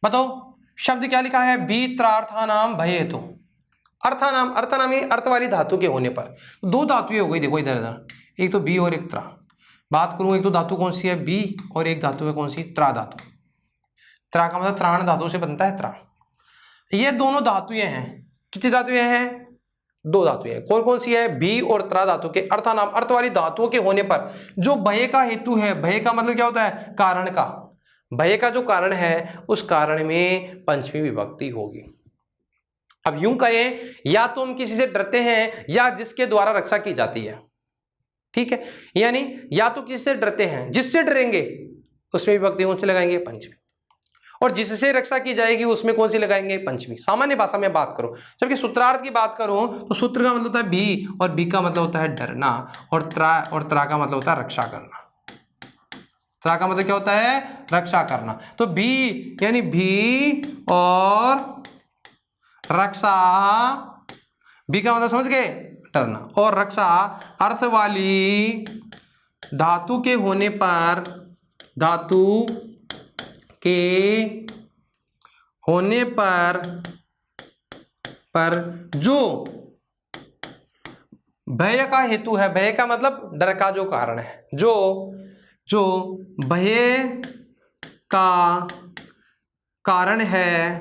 बताओ शब्द क्या लिखा है, वित्रार्थानाम भय हेतु। अर्थानाम, अर्थानाम ये अर्थ वाली धातु के होने पर दो धातुएं हो गई। देखो इधर इधर, एक तो बी और एक त्रा। बात करूं एक तो धातु कौन सी है, बी, और एक धातु है कौन सी, त्रा धातु। त्रा का मतलब त्राण धातु से बनता है, त्रा। ये दोनों धातुएं हैं। कितनी धातुएं हैं, दो धातुएं। कौन कौन सी है, बी और त्रा धातु के अर्थानाम, अर्थ वाली धातुओं के होने पर जो भय का हेतु है, भय का मतलब क्या होता है, कारण का। भय का जो कारण है उस कारण में पंचमी विभक्ति होगी। अब यूं कहें, या तो हम किसी से डरते हैं या जिसके द्वारा रक्षा की जाती है। ठीक है, यानी या तो किसी से डरते हैं, जिससे डरेंगे उसमें विभक्ति कौन सी लगाएंगे, पंचमी। और जिससे रक्षा की जाएगी उसमें कौन सी लगाएंगे, पंचमी। सामान्य भाषा में बात करूं, जबकि सूत्रार्थ की बात करूं तो सूत्र का मतलब होता है भी, और बी का मतलब होता है डरना, और त्रा का मतलब होता है रक्षा करना। त्रा का मतलब क्या होता है, रक्षा करना। तो भी यानी भी और रक्षा, बी का मतलब समझ गए, डरना, और रक्षा अर्थ वाली धातु के होने पर, धातु के होने पर जो भय का हेतु है, भय का मतलब डर का जो कारण है, जो भय का कारण है,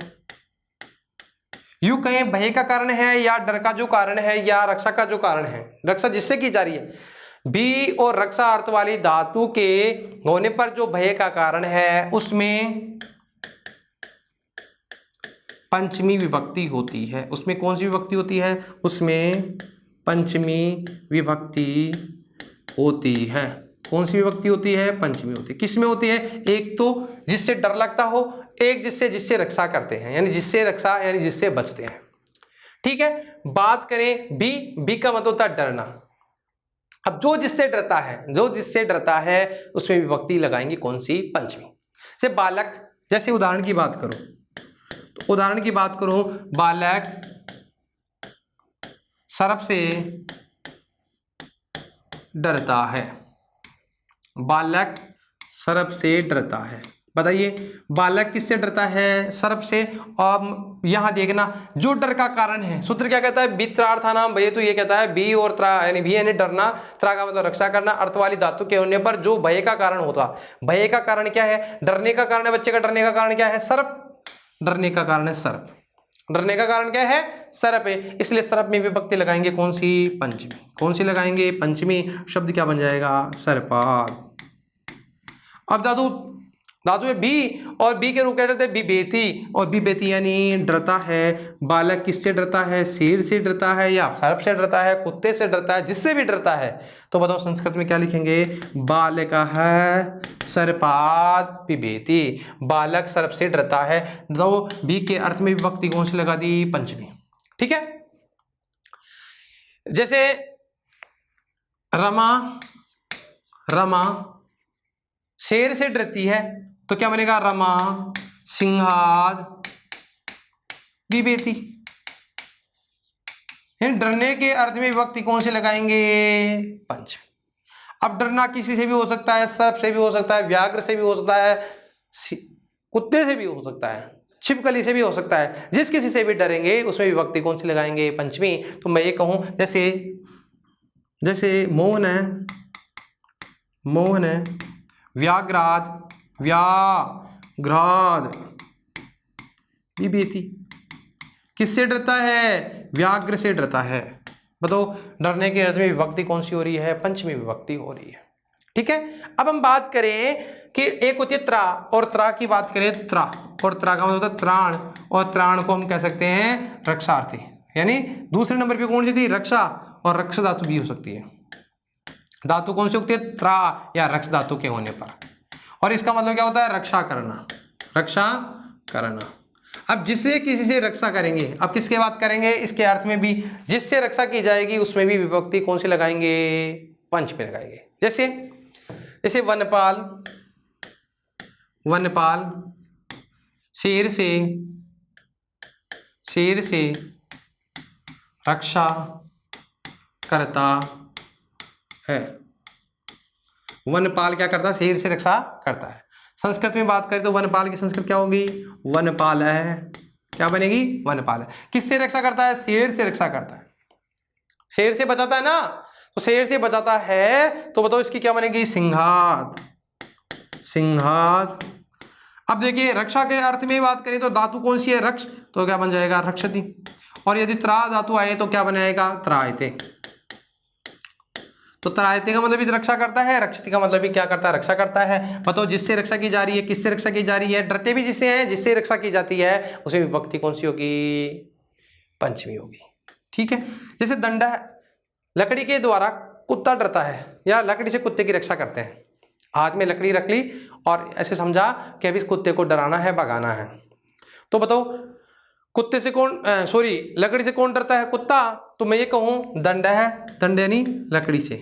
यूं कहें भय का कारण है या डर का जो कारण है या रक्षा का जो कारण है, रक्षा जिससे की जा रही है। बी और रक्षा अर्थ वाली धातु के होने पर जो भय का कारण है उसमें पंचमी विभक्ति होती है। उसमें कौन सी विभक्ति होती है, उसमें पंचमी विभक्ति होती है। कौन सी विभक्ति होती है, पंचमी होती है। किस में होती है, एक तो जिससे डर लगता हो, एक जिससे रक्षा करते हैं, यानी जिससे रक्षा यानी जिससे बचते हैं। ठीक है। बात करें बी का मतलब होता है डरना। अब जो जिससे डरता है उसमें विभक्ति लगाएंगे कौन सी, पंचमी। से बालक, जैसे उदाहरण की बात करूं तो बालक सर्प से डरता है। बालक सर्प से डरता है। बताइए बालक किससे डरता है, सर्प से। और यहां देखना जो डर का कारण है, सूत्र क्या कहता है, वित्रार्थानाम भय, तो ये कहता है बी और त्रा, यानी भी यानी डरना, त्रा का मतलब रक्षा करना, अर्थ वाली धातु के होने पर जो भय का कारण होता। भय का कारण क्या है, डरने का कारण है, बच्चे का डरने का कारण क्या है, सर्प। डरने का कारण है सर्प, डरने का कारण क्या है, सर्प है, इसलिए सर्प में विभक्ति लगाएंगे कौन सी, पंचमी। कौन सी लगाएंगे, पंचमी। शब्द क्या बन जाएगा, सर्पाद। अब धातु है बी, और बी के रूप कहते थे बिबेती, और बिबेती यानी डरता है। बालक किससे डरता है, शेर से डरता है या सर्प से डरता है, कुत्ते से डरता है, जिससे भी डरता है। तो बताओ संस्कृत में क्या लिखेंगे, बालक है सर्पाद बिबेती। बालक सर्प से डरता है। तो बी के अर्थ में विभक्ति कौन सी लगा दी, पंचमी। ठीक है। जैसे रमा शेर से डरती है तो क्या बनेगा, रमा सिंहाद बिभेति। डरने के अर्थ में विभक्ति कौन से लगाएंगे? पंचमी। अब डरना किसी से भी हो सकता है, सर्प से भी हो सकता है, व्याघ्र से भी हो सकता है, कुत्ते से भी हो सकता है, छिपकली से भी हो सकता है। जिस किसी से भी डरेंगे उसमें विभक्ति कौन सी लगाएंगे? पंचमी। तो मैं ये कहूं जैसे मोहन है, व्याघ्राद बिभेति। किससे डरता है? व्याघ्र से डरता है। बताओ डरने के अर्थ में विभक्ति कौन सी हो रही है? पंचमी विभक्ति हो रही है। ठीक है। अब हम बात करें कि एक होती है त्रा, और त्रा की बात करें त्रा, और त्रा का मतलब होता है त्राण, और त्राण को हम कह सकते हैं रक्षार्थी। यानी दूसरे नंबर पे कौन सी थी? रक्षा, और रक्ष धातु भी हो सकती है। धातु कौन सी होती है? त्रा या रक्ष धातु के होने पर। और इसका मतलब क्या होता है? रक्षा करना। अब जिससे किसी से रक्षा करेंगे, अब किसके बात करेंगे? इसके अर्थ में भी जिससे रक्षा की जाएगी उसमें भी विभक्ति कौन सी लगाएंगे? पंच पे लगाएंगे। जैसे वनपाल शेर से रक्षा करता है। वनपाल क्या करता है? शेर से रक्षा करता है। संस्कृत में बात करें तो वनपाल की संस्कृत क्या होगी? वनपाल है। क्या बनेगी? वनपाल है। किससे रक्षा करता है? शेर से रक्षा करता है। शेर से बचाता है ना, तो शेर से बचाता है, तो बताओ इसकी क्या बनेगी? सिंहात। अब देखिए रक्षा के अर्थ में बात करें तो धातु कौन सी है? रक्ष, तो क्या बन जाएगा? रक्षति। और यदि त्रा धातु आए तो क्या बनाएगा? त्रायते। तो त्रायते का मतलब भी रक्षा करता है, रक्षति का मतलब भी क्या करता है? रक्षा करता है। बताओ जिससे रक्षा की जा रही है, किससे रक्षा की जा रही है? डरते भी जिससे हैं, जिससे रक्षा की जाती है उसे विभक्ति कौन सी होगी? पंचमी होगी। ठीक है। जैसे दंडा है, लकड़ी के द्वारा कुत्ता डरता है, या लकड़ी से कुत्ते की रक्षा करते हैं। हाथ में लकड़ी रख ली और ऐसे समझा कि अभी इस कुत्ते को डराना है, भगाना है। तो बताओ कुत्ते से लकड़ी से कौन डरता है? कुत्ता। तो मैं ये कहूं दंड है, दंड यानी लकड़ी से।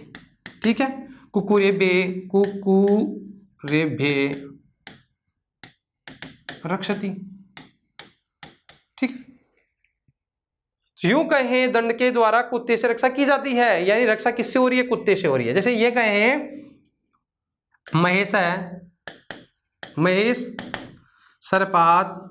ठीक है। कुकुरेभ्य रक्षति। ठीक। यूं कहें दंड के द्वारा कुत्ते से रक्षा की जाती है, यानी रक्षा किससे हो रही है? कुत्ते से हो रही है। जैसे ये कहें महेश सर्पात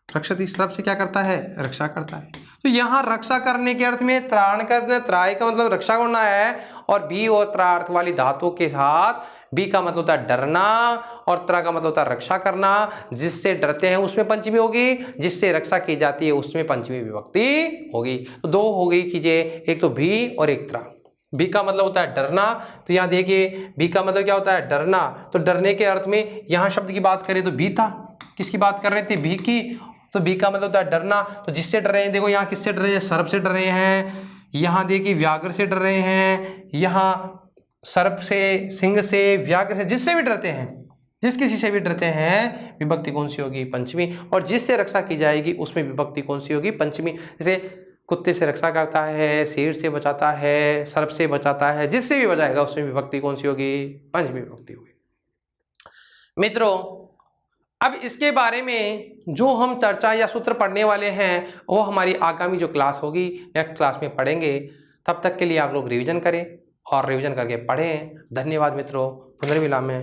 रक्षति। सर्प से क्या करता है? रक्षा करता है। तो यहां रक्षा करने के अर्थ में त्राण करना, त्राय का मतलब रक्षा करना है, और भी और त्रार्थ वाली धातु के साथ बी का मतलब होता है डरना, और त्रा का मतलब होता है रक्षा करना। जिससे डरते हैं उसमें पंचमी होगी, जिससे रक्षा की जाती है उसमें पंचमी विभक्ति होगी। तो दो हो गई चीजें, एक तो भी और एक त्रा। भी का मतलब होता है डरना, तो यहाँ देखिए भी का मतलब क्या होता है? डरना। तो डरने के अर्थ में यहाँ शब्द की बात करें तो भी था। किसकी बात कर रहे थे? भी की। तो भी का मतलब होता है डरना। तो जिससे डर रहे हैं, देखो यहाँ किससे डर रहे हैं? सर्प से डर रहे हैं। यहाँ देखिए व्याघ्र से डर रहे हैं। यहाँ सर्प से, सिंह से, व्याघ्र से, जिससे भी डरते हैं, जिस किसी से भी डरते हैं, विभक्ति कौन सी होगी? पंचमी। और जिससे रक्षा की जाएगी उसमें विभक्ति कौन सी होगी? पंचमी। जैसे कुत्ते से रक्षा करता है, शेर से बचाता है, सर्प से बचाता है, जिससे भी बचाएगा उसमें विभक्ति कौन सी होगी? पंचमी विभक्ति होगी। मित्रों अब इसके बारे में जो हम चर्चा या सूत्र पढ़ने वाले हैं वो हमारी आगामी जो क्लास होगी, नेक्स्ट क्लास में पढ़ेंगे। तब तक के लिए आप लोग रिवीजन करें और रिवीजन करके पढ़ें। धन्यवाद मित्रों। पुनर्मिलामः।